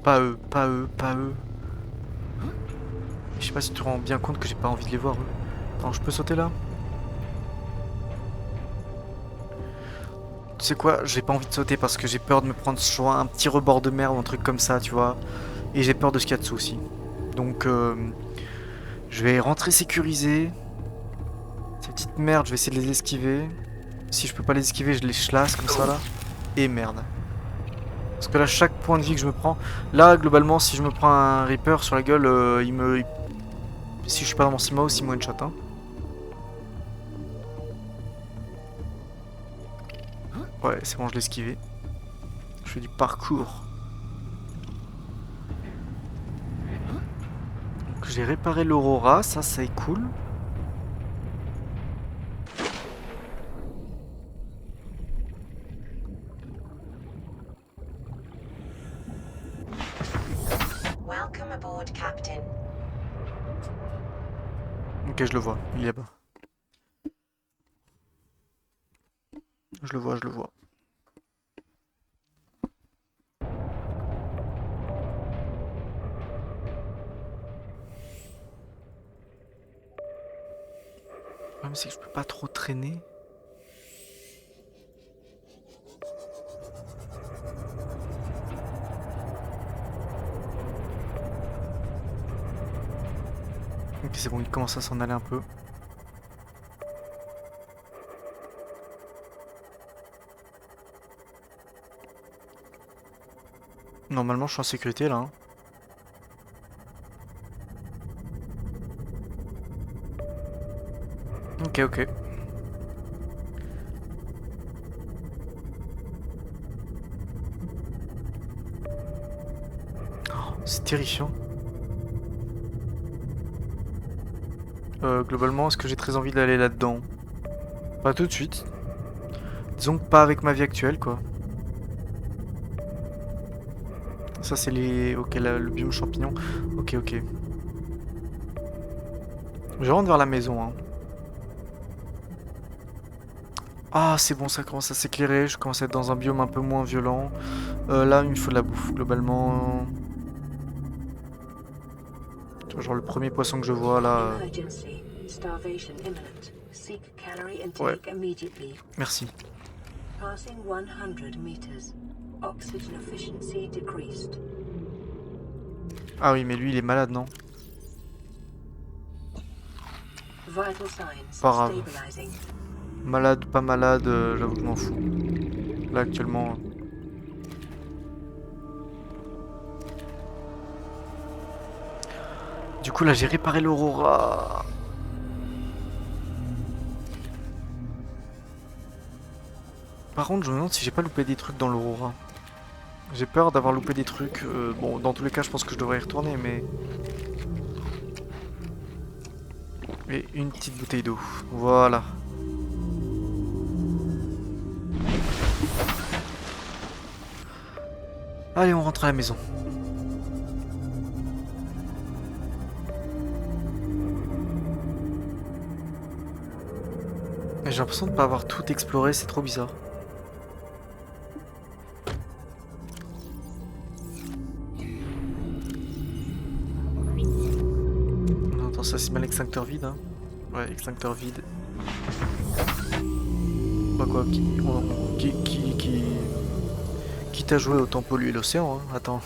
Pas eux, pas eux, pas eux. Je sais pas si tu te rends bien compte que j'ai pas envie de les voir, eux. Attends, je peux sauter là? Tu sais quoi? J'ai pas envie de sauter parce que j'ai peur de me prendre soit un petit rebord de mer ou un truc comme ça, tu vois. Et j'ai peur de ce qu'il y a dessous aussi. Donc, je vais rentrer sécurisé. Ces petites merdes, je vais essayer de les esquiver. Si je peux pas les esquiver, je les chlasse comme ça là. Et merde. Parce que là, chaque point de vie que je me prends... Là, globalement, si je me prends un Reaper sur la gueule, si je suis pas dans mon Mouse, il me one-shot, hein. Ouais, c'est bon, je l'ai esquivé. Je fais du parcours. Donc, j'ai réparé l'Aurora, ça c'est cool. Welcome aboard, Captain. Ok, je le vois, il est là-bas. Je le vois, je le vois. Le problème c'est que je peux pas trop traîner. Ok, c'est bon, il commence à s'en aller un peu. Normalement, je suis en sécurité là, hein. Ok, ok. Oh, c'est terrifiant. Globalement, est-ce que j'ai très envie d'aller là-dedans? Pas tout de suite. Disons que pas avec ma vie actuelle, quoi. Ça, c'est les... Ok, le biome champignon. Ok, ok. Je rentre vers la maison, hein. Ah, c'est bon, ça commence à s'éclairer. Je commence à être dans un biome un peu moins violent. Là, il me faut de la bouffe, globalement. Tu vois, genre le premier poisson que je vois là. Emergency. Starvation imminent. Seek calorie Ouais, intake immediately. merci. Passing 100 meters. Oxygen efficiency decreased. Ah oui, mais lui il est malade, non? Vital signs Pas grave. stabilizing. Malade, pas malade, j'avoue que je m'en fous. Là actuellement. Du coup là j'ai réparé l'Aurora. Par contre je me demande si j'ai pas loupé des trucs dans l'Aurora. J'ai peur d'avoir loupé des trucs. Bon dans tous les cas je pense que je devrais y retourner mais... Et une petite bouteille d'eau. Voilà. Allez on rentre à la maison. J'ai l'impression de pas avoir tout exploré, c'est trop bizarre. Non, attends, ça c'est mal extincteur vide, hein. Ouais, extincteur vide. Bah quoi, qui t'a joué autant polluer l'océan, hein. Attends.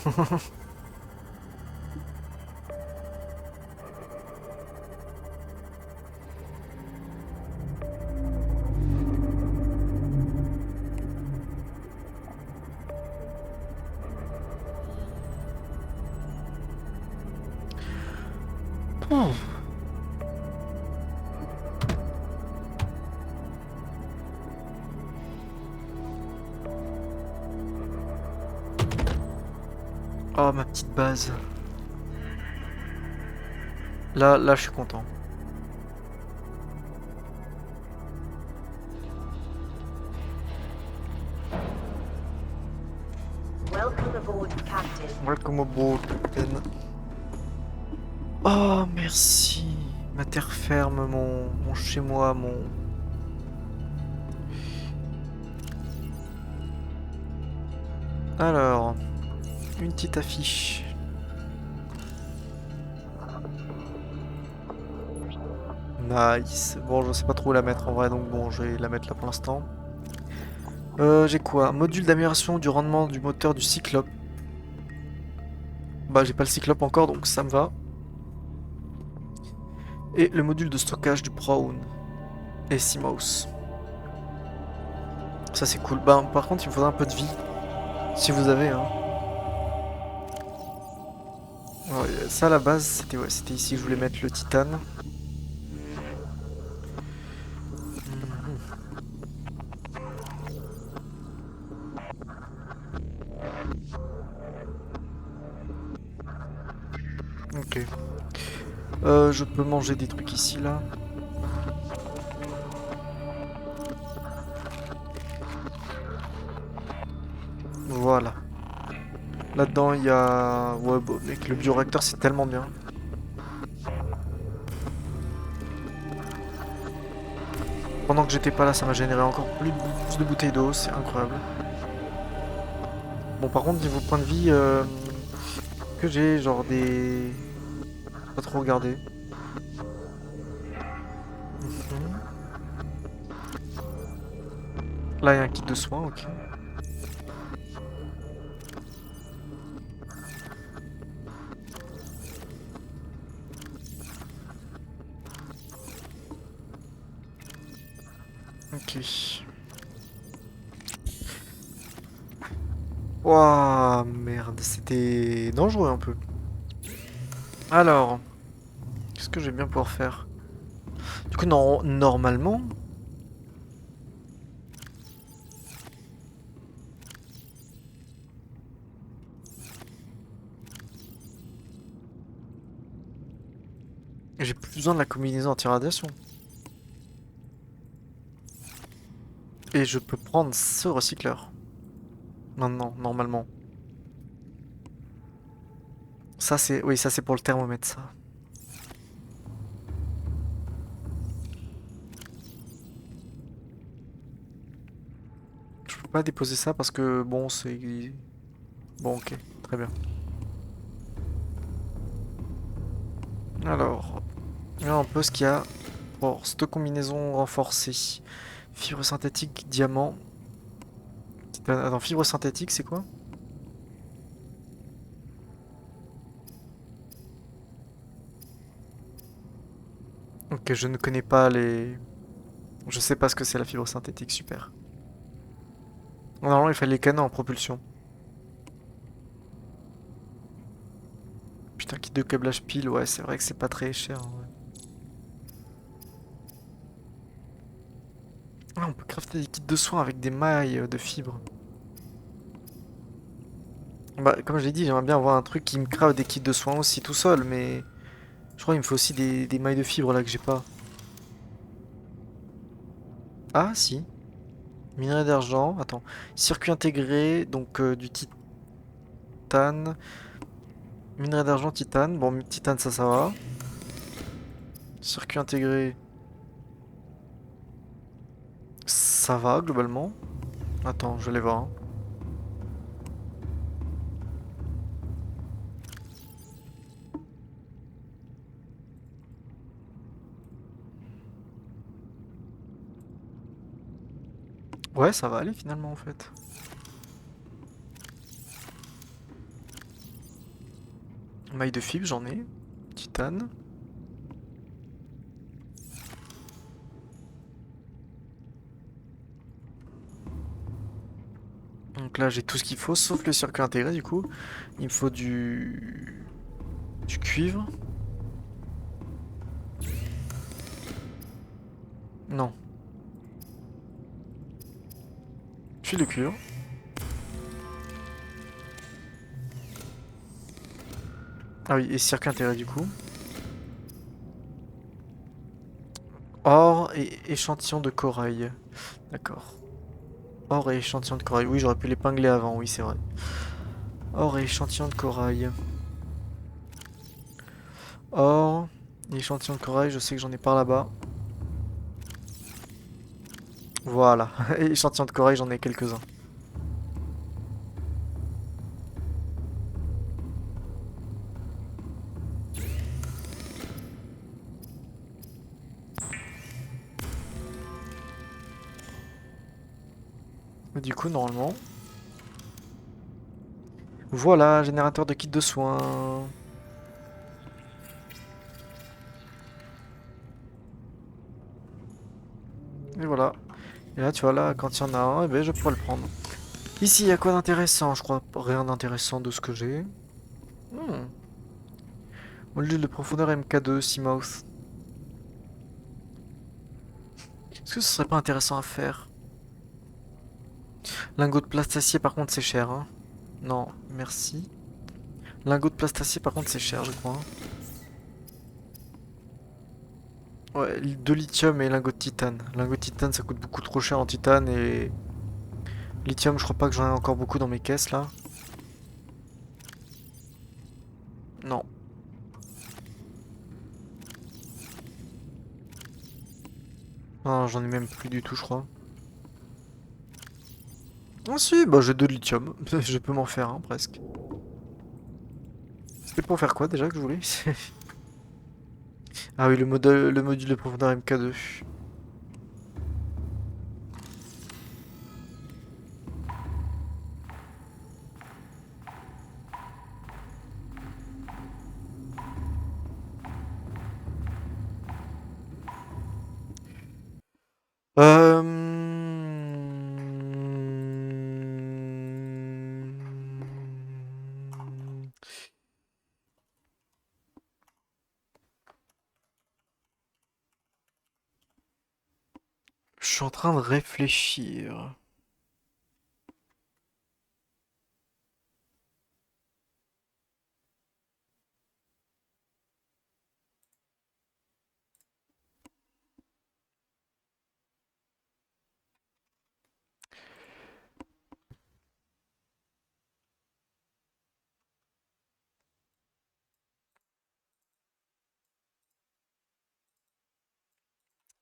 Oh. Oh, ma petite base. Là, je suis content. Welcome aboard, Captain. Welcome aboard, Captain. Oh, merci. Ma terre ferme, mon chez-moi, mon... Alors, une petite affiche. Nice. Bon, je sais pas trop où la mettre en vrai, donc bon, je vais la mettre là pour l'instant. J'ai quoi? Module d'amélioration du rendement du moteur du Cyclope. Bah, j'ai pas le Cyclope encore, donc ça me va. Et le module de stockage du Brown et Seamouse. Ça, c'est cool. Bah, par contre, il me faudra un peu de vie. Si vous avez, hein. Ouais, ça, à la base, c'était ouais, c'était ici que je voulais mettre le titane. Ok. Je peux manger des trucs ici, là. Voilà. Là-dedans, il y a... Ouais, bon, mec, le bioréacteur, c'est tellement bien. Pendant que j'étais pas là, ça m'a généré encore plus de bouteilles d'eau, c'est incroyable. Bon, par contre, niveau point de vie, que j'ai genre des... Pas trop regardé. Mhm. Là, il y a un kit de soins, ok. Ok. Ouah, merde, c'était dangereux un peu. Alors, qu'est-ce que je vais bien pouvoir faire? Du coup, non, normalement... J'ai plus besoin de la combinaison anti-radiation. Et je peux prendre ce recycleur. Maintenant, normalement. Ça c'est... Oui, ça c'est pour le thermomètre, ça. Je peux pas déposer ça parce que, bon, c'est... Bon, ok, très bien. Alors, là un peu ce qu'il y a pour cette combinaison renforcée. Fibre synthétique, diamant. Attends, fibre synthétique, c'est quoi? Ok, je ne connais pas les... Je sais pas ce que c'est la fibre synthétique, super. Normalement, il fallait les canons en propulsion. Putain, kit de câblage pile, ouais, c'est vrai que c'est pas très cher, ouais. Ah, on peut crafter des kits de soins avec des mailles de fibres. Bah, comme je l'ai dit, j'aimerais bien avoir un truc qui me crave des kits de soins aussi tout seul, mais... Je crois qu'il me faut aussi des mailles de fibres là que j'ai pas. Ah, si. Minerai d'argent, attends. Circuit intégré, donc du titane. Minerai d'argent, titane. Bon, titane, ça va. Circuit intégré, ça va globalement. Attends, je vais aller voir, hein. Ouais, ça va aller finalement en fait. Maille de fibre, j'en ai. Titane. Donc là, j'ai tout ce qu'il faut, sauf le circuit intégré du coup. Il me faut du cuivre. Non. Puis le cuivre. Ah oui, et circuit intégré du coup. Or et échantillon de corail. D'accord. Or et échantillon de corail. Oui, j'aurais pu l'épingler avant, oui, c'est vrai. Or et échantillon de corail. Or et échantillon de corail, je sais que j'en ai par là-bas. Voilà. Et échantillon de corail, j'en ai quelques-uns. Du coup, normalement. Voilà, générateur de kit de soins. Et voilà. Et là, tu vois, là, quand il y en a un, eh ben, je pourrais le prendre. Ici, il y a quoi d'intéressant? Je crois rien d'intéressant de ce que j'ai. Hmm. Module de profondeur MK2, Seamouth. Est-ce que ce serait pas intéressant à faire? Lingot de plastacier, par contre, c'est cher, hein. Non, merci. Lingot de plastacier, par contre, c'est cher, je crois. Ouais, de lithium et lingot de titane. Lingot de titane, ça coûte beaucoup trop cher en titane et... Lithium, je crois pas que j'en ai encore beaucoup dans mes caisses, là. Non. Non, j'en ai même plus du tout, je crois. Ah si, bah j'ai 2 de lithium. Je peux m'en faire un, presque. C'était pour faire quoi, déjà, que je voulais? Ah oui, le module de profondeur MK2. Euh... Je suis en train de réfléchir.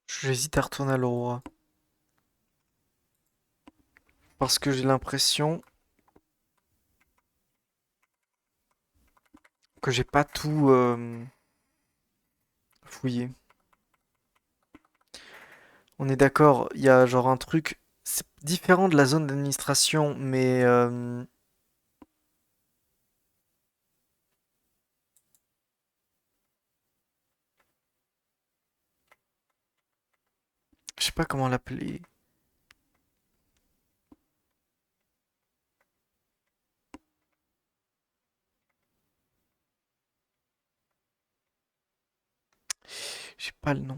J'hésite à retourner à l'Aurora. Parce que j'ai l'impression que j'ai pas tout... fouiller. On est d'accord, il y a genre un truc... C'est différent de la zone d'administration, mais... je sais pas comment l'appeler. J'ai pas le nom.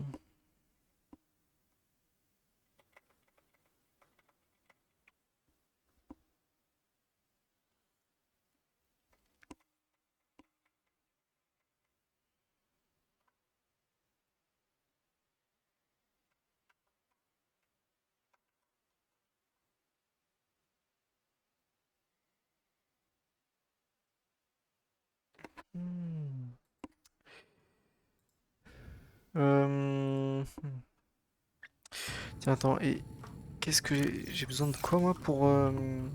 Hmm. Tiens, attends, et qu'est-ce que j'ai besoin de quoi moi pour... Je me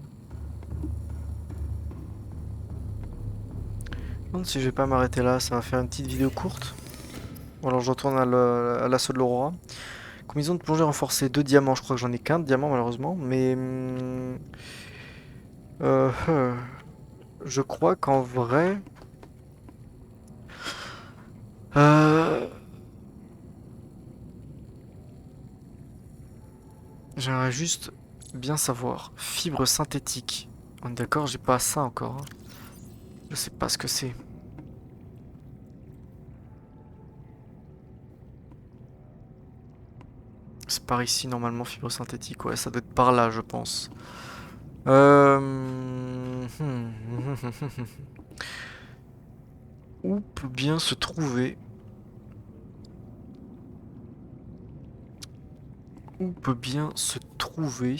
demande si je vais pas m'arrêter là, ça va faire une petite vidéo courte. Bon, alors je retourne à l'assaut de l'Aurora. Combinaison de plongée renforcée, 2 diamants, je crois que j'en ai qu'un de diamant malheureusement, mais... euh, euh, je crois qu'en vrai... Euh, j'aimerais juste bien savoir. Fibre synthétique. On est d'accord, j'ai pas ça encore, hein. Je sais pas ce que c'est. C'est par ici normalement, fibre synthétique. Ouais, ça doit être par là, je pense. Où peut bien se trouver... Où peut bien se trouver...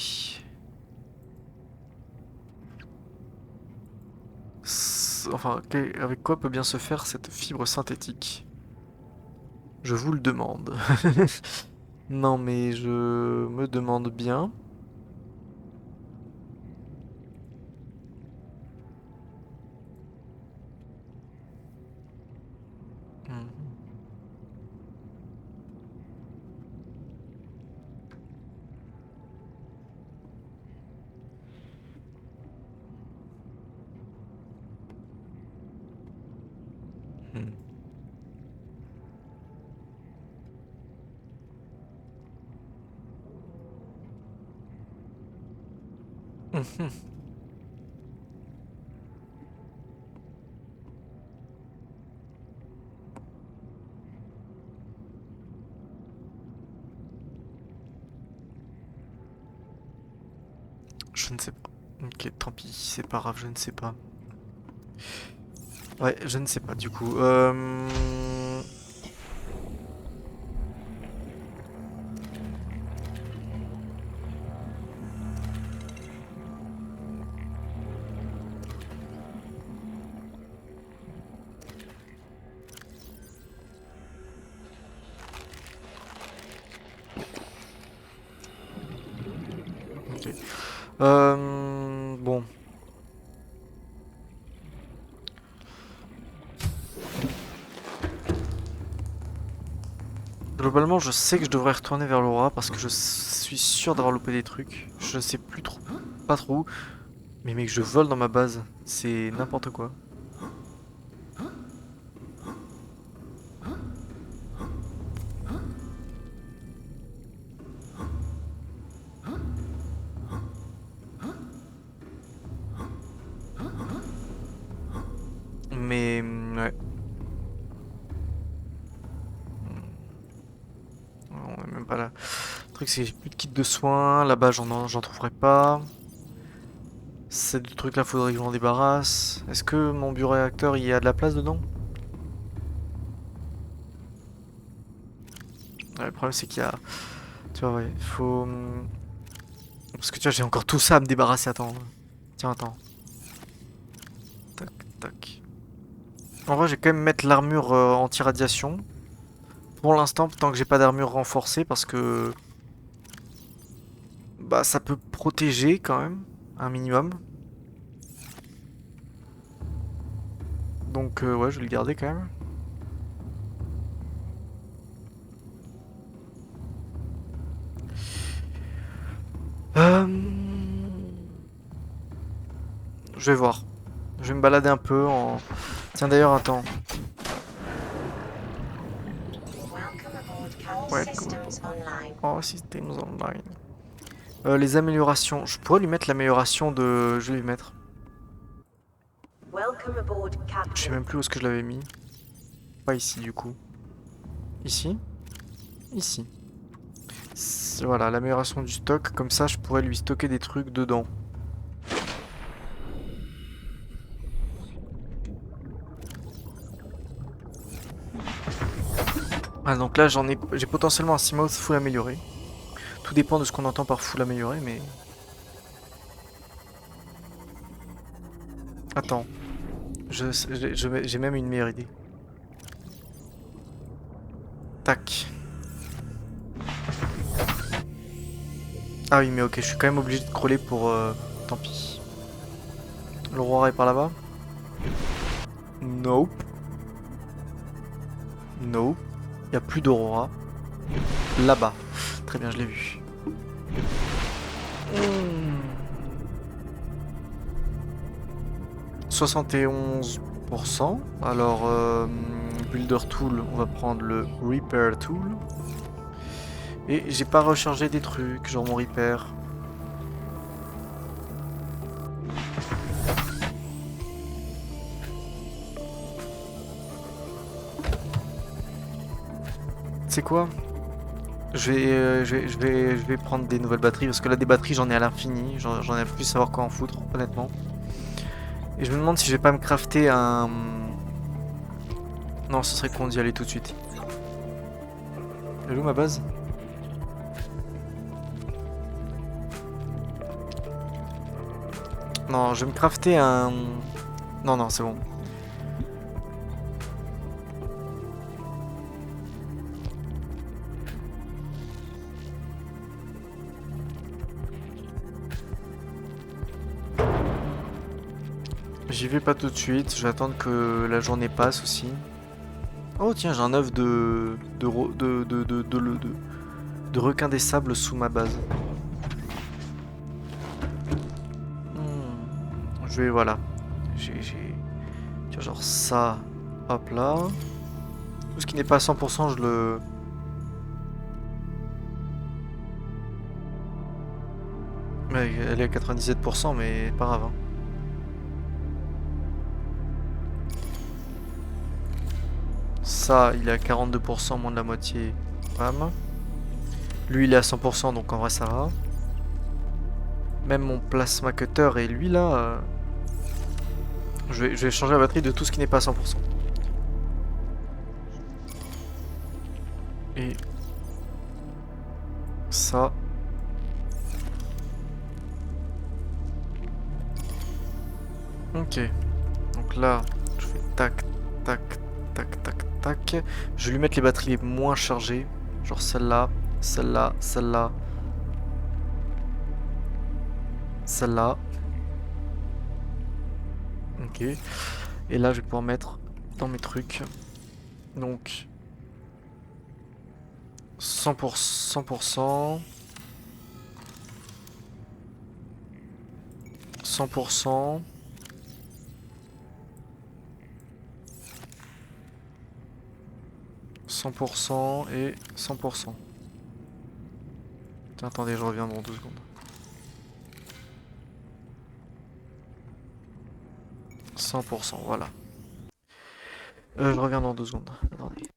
Enfin, avec quoi peut bien se faire cette fibre synthétique? Je vous le demande. Non, mais je me demande bien. Mhm. Hmm. Mhm. Je ne sais pas. Ok, tant pis, c'est pas grave, je ne sais pas. Ouais, je ne sais pas du coup. Ok. Bon. Globalement, je sais que je devrais retourner vers Laura parce que je suis sûr d'avoir loupé des trucs. Je sais plus trop, pas trop où. Mais mec, je vole dans ma base. C'est n'importe quoi. Mais ouais. On est même pas là. Le truc, c'est que j'ai plus de kit de soins. Là-bas, j'en trouverai pas. Ces deux trucs-là, faudrait que je m'en débarrasse. Est-ce que mon bioréacteur, il y a de la place dedans? Ouais, le problème, c'est qu'il y a... Tu vois, ouais, faut... Parce que tu vois, j'ai encore tout ça à me débarrasser. Attends. Tiens, attends. Tac, tac. En vrai, je vais quand même mettre l'armure anti-radiation. Pour l'instant, tant que j'ai pas d'armure renforcée, parce que... Bah, ça peut protéger quand même, un minimum. Donc, ouais, je vais le garder quand même. Je vais voir. Je vais me balader un peu en... Tiens d'ailleurs, attends. Ouais, oh, Systems Online. Les améliorations. Je pourrais lui mettre l'amélioration de... Je vais lui mettre. Je sais même plus où est-ce que je l'avais mis. Pas ici du coup. Ici. Ici. Voilà, l'amélioration du stock. Comme ça, je pourrais lui stocker des trucs dedans. Ah, donc là, j'ai potentiellement un Seamoth full amélioré. Tout dépend de ce qu'on entend par full amélioré, mais... Attends. J'ai même une meilleure idée. Tac. Ah oui, mais ok, je suis quand même obligé de crawler pour... Tant pis. L'aurora est par là-bas? Nope. Nope. Il n'y a plus d'aurora. Là-bas. Très bien, je l'ai vu. Hmm. 71%. Alors, Builder Tool, on va prendre le Repair Tool. Et j'ai pas rechargé des trucs, genre mon Repair. C'est quoi? Je vais prendre des nouvelles batteries parce que là des batteries j'en ai à l'infini, j'en ai plus à savoir quoi en foutre honnêtement. Et je me demande si je vais pas me crafter un... Non, ce serait con d'y aller tout de suite. Elle est où ma base? Non, je vais me crafter un... Non, non, c'est bon. J'y vais pas tout de suite, je vais attendre que la journée passe aussi. Oh tiens, j'ai un œuf de requin des sables sous ma base. Je vais, voilà. J'ai... Tiens, genre ça, hop là. Tout ce qui n'est pas à 100%, je le... Ouais, elle est à 97%, mais pas grave. Hein. Ça, il est à 42%, moins de la moitié. Bam. Lui, il est à 100%, donc en vrai, ça va. Même mon plasma cutter et lui, là... je vais changer la batterie de tout ce qui n'est pas à 100%. Et... ça... Ok. Donc là, je fais tac, tac, tac, tac, tac. Je vais lui mettre les batteries les moins chargées. Genre celle-là, celle-là, celle-là. Celle-là. Ok. Et là, je vais pouvoir mettre dans mes trucs. Donc... 100%... 100%... 100%... 100% et 100%. Tiens, attendez, je reviens dans 2 secondes. 100%, voilà. Je reviens dans 2 secondes. Attendez.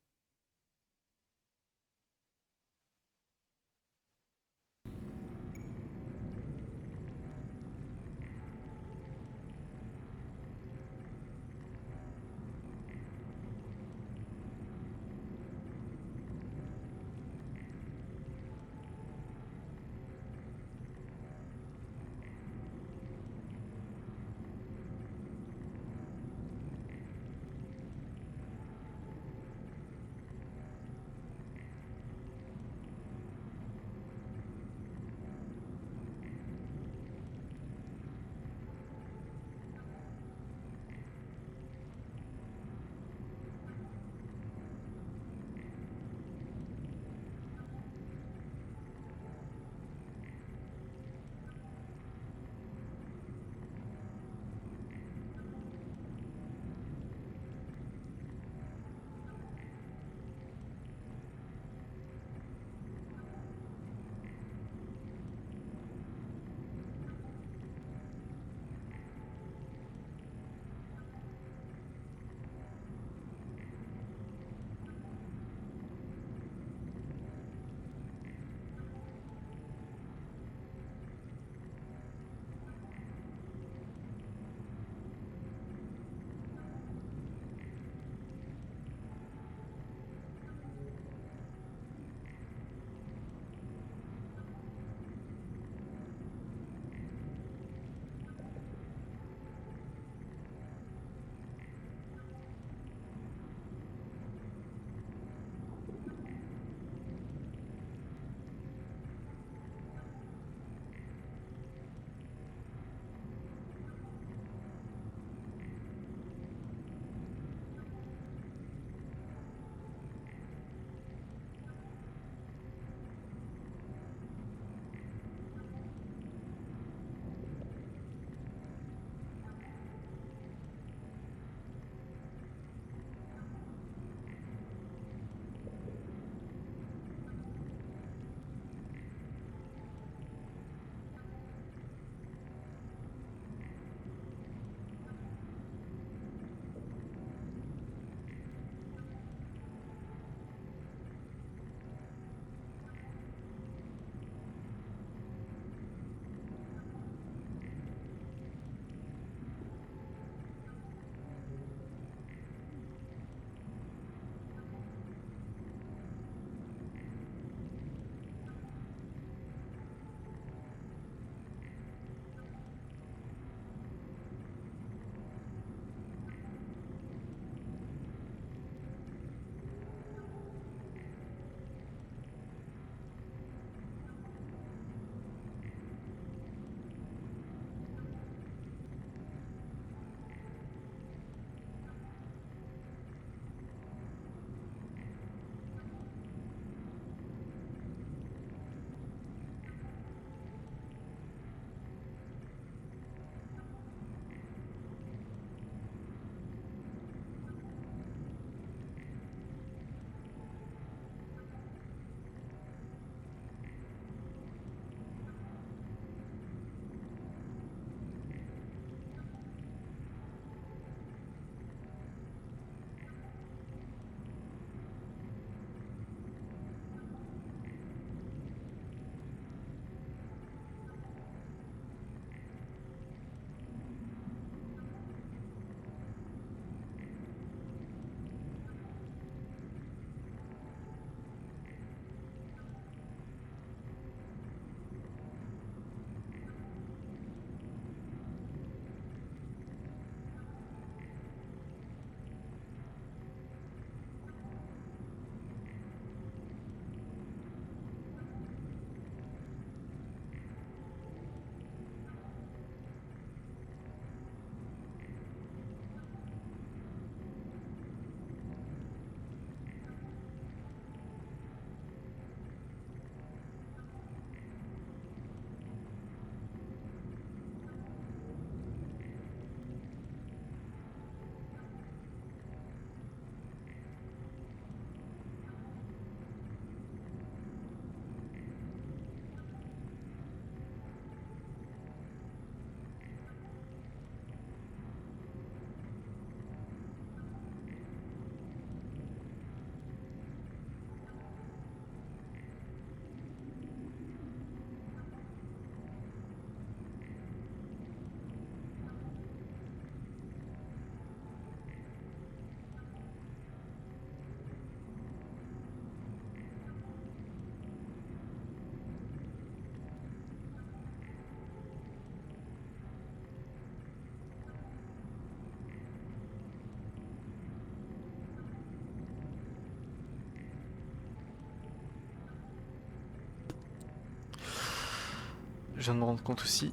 je viens de me rendre compte aussi.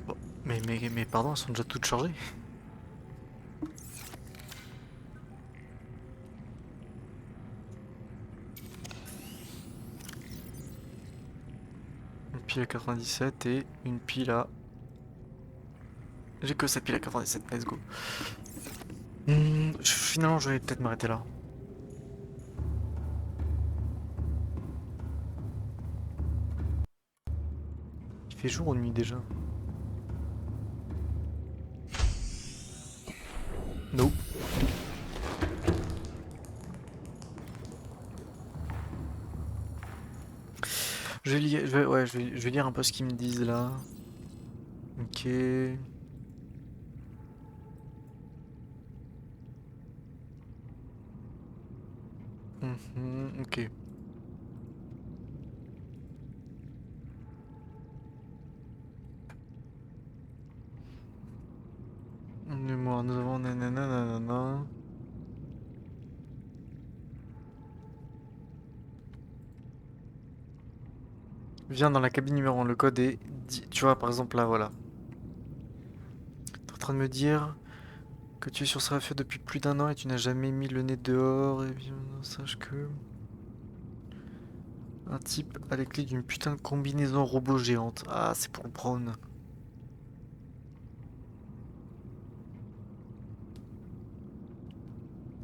Bon, mais pardon, elles sont déjà toutes chargées. Une pile à 97 et une pile à... J'ai que cette pile à 97, let's go. Finalement, je vais peut-être m'arrêter là. Il fait jour ou nuit déjà? No. Je vais lire un peu ce qu'ils me disent là. Ok. Ok. Nous avons nanana nanana. Viens dans la cabine numéro 1, le code est... Tu vois, par exemple, là, voilà. T'es en train de me dire que tu es sur CFE depuis plus d'un an et tu n'as jamais mis le nez dehors, et bien, sache que... Un type a les clés d'une putain de combinaison robot géante. Ah, c'est pour le Brown.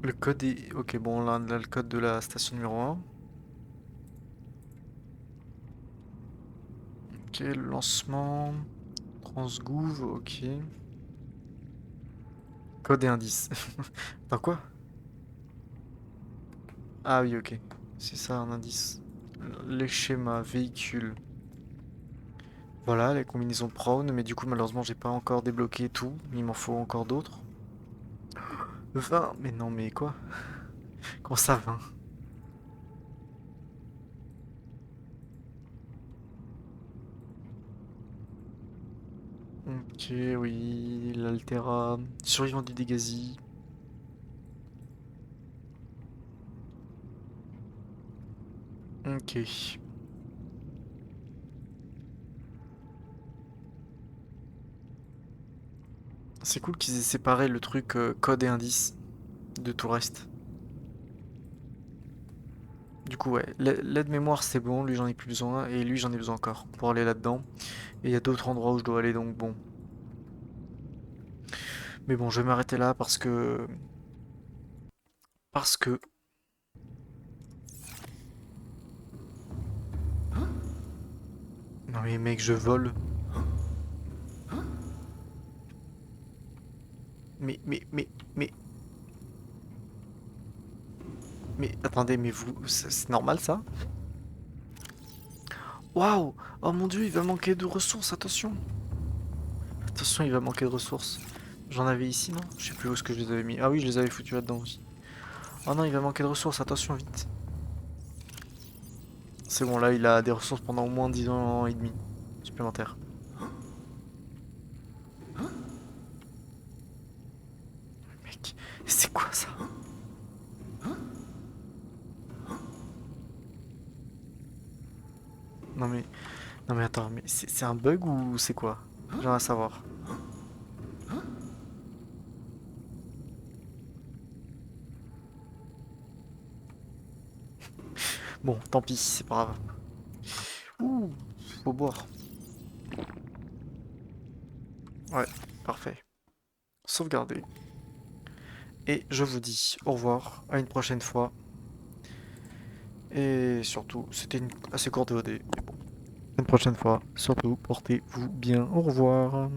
Le code est... Ok, bon, là, le code de la station numéro 1. Ok, le lancement... Transgouv, ok. Code et indice. Dans quoi? Ah oui, ok. C'est ça, un indice. Les schémas, véhicules. Voilà, les combinaisons prone, mais du coup, malheureusement, j'ai pas encore débloqué tout. Il m'en faut encore d'autres. 20? Mais non, mais quoi? Comment ça, 20? Ok, oui, l'Altera. Survivant du Dégasi. Ok. C'est cool qu'ils aient séparé le truc code et indice de tout le reste. Du coup, ouais, l'aide-mémoire c'est bon, lui j'en ai plus besoin, et lui j'en ai besoin encore pour aller là-dedans. Et il y a d'autres endroits où je dois aller, donc bon. Mais bon, je vais m'arrêter là parce que... Parce que... Non mais mec, je vole. Mais... Mais attendez, mais vous... C'est normal ça? Waouh! Oh mon dieu, il va manquer de ressources, attention! Attention, il va manquer de ressources. J'en avais ici, non? Je sais plus où est-ce que je les avais mis. Ah oui, je les avais foutus là-dedans aussi. Oh non, il va manquer de ressources, attention, vite. C'est bon, là, il a des ressources pendant au moins 10 ans et demi supplémentaires. Mec, c'est quoi ça? Non mais... Non mais attends, mais c'est un bug ou c'est quoi? J'aimerais savoir. Bon, tant pis, c'est pas grave. Ouh, faut boire. Ouais, parfait. Sauvegarder. Et je vous dis au revoir, à une prochaine fois. Et surtout, c'était une assez courte VOD. Mais bon, à une prochaine fois. Surtout, portez-vous bien. Au revoir.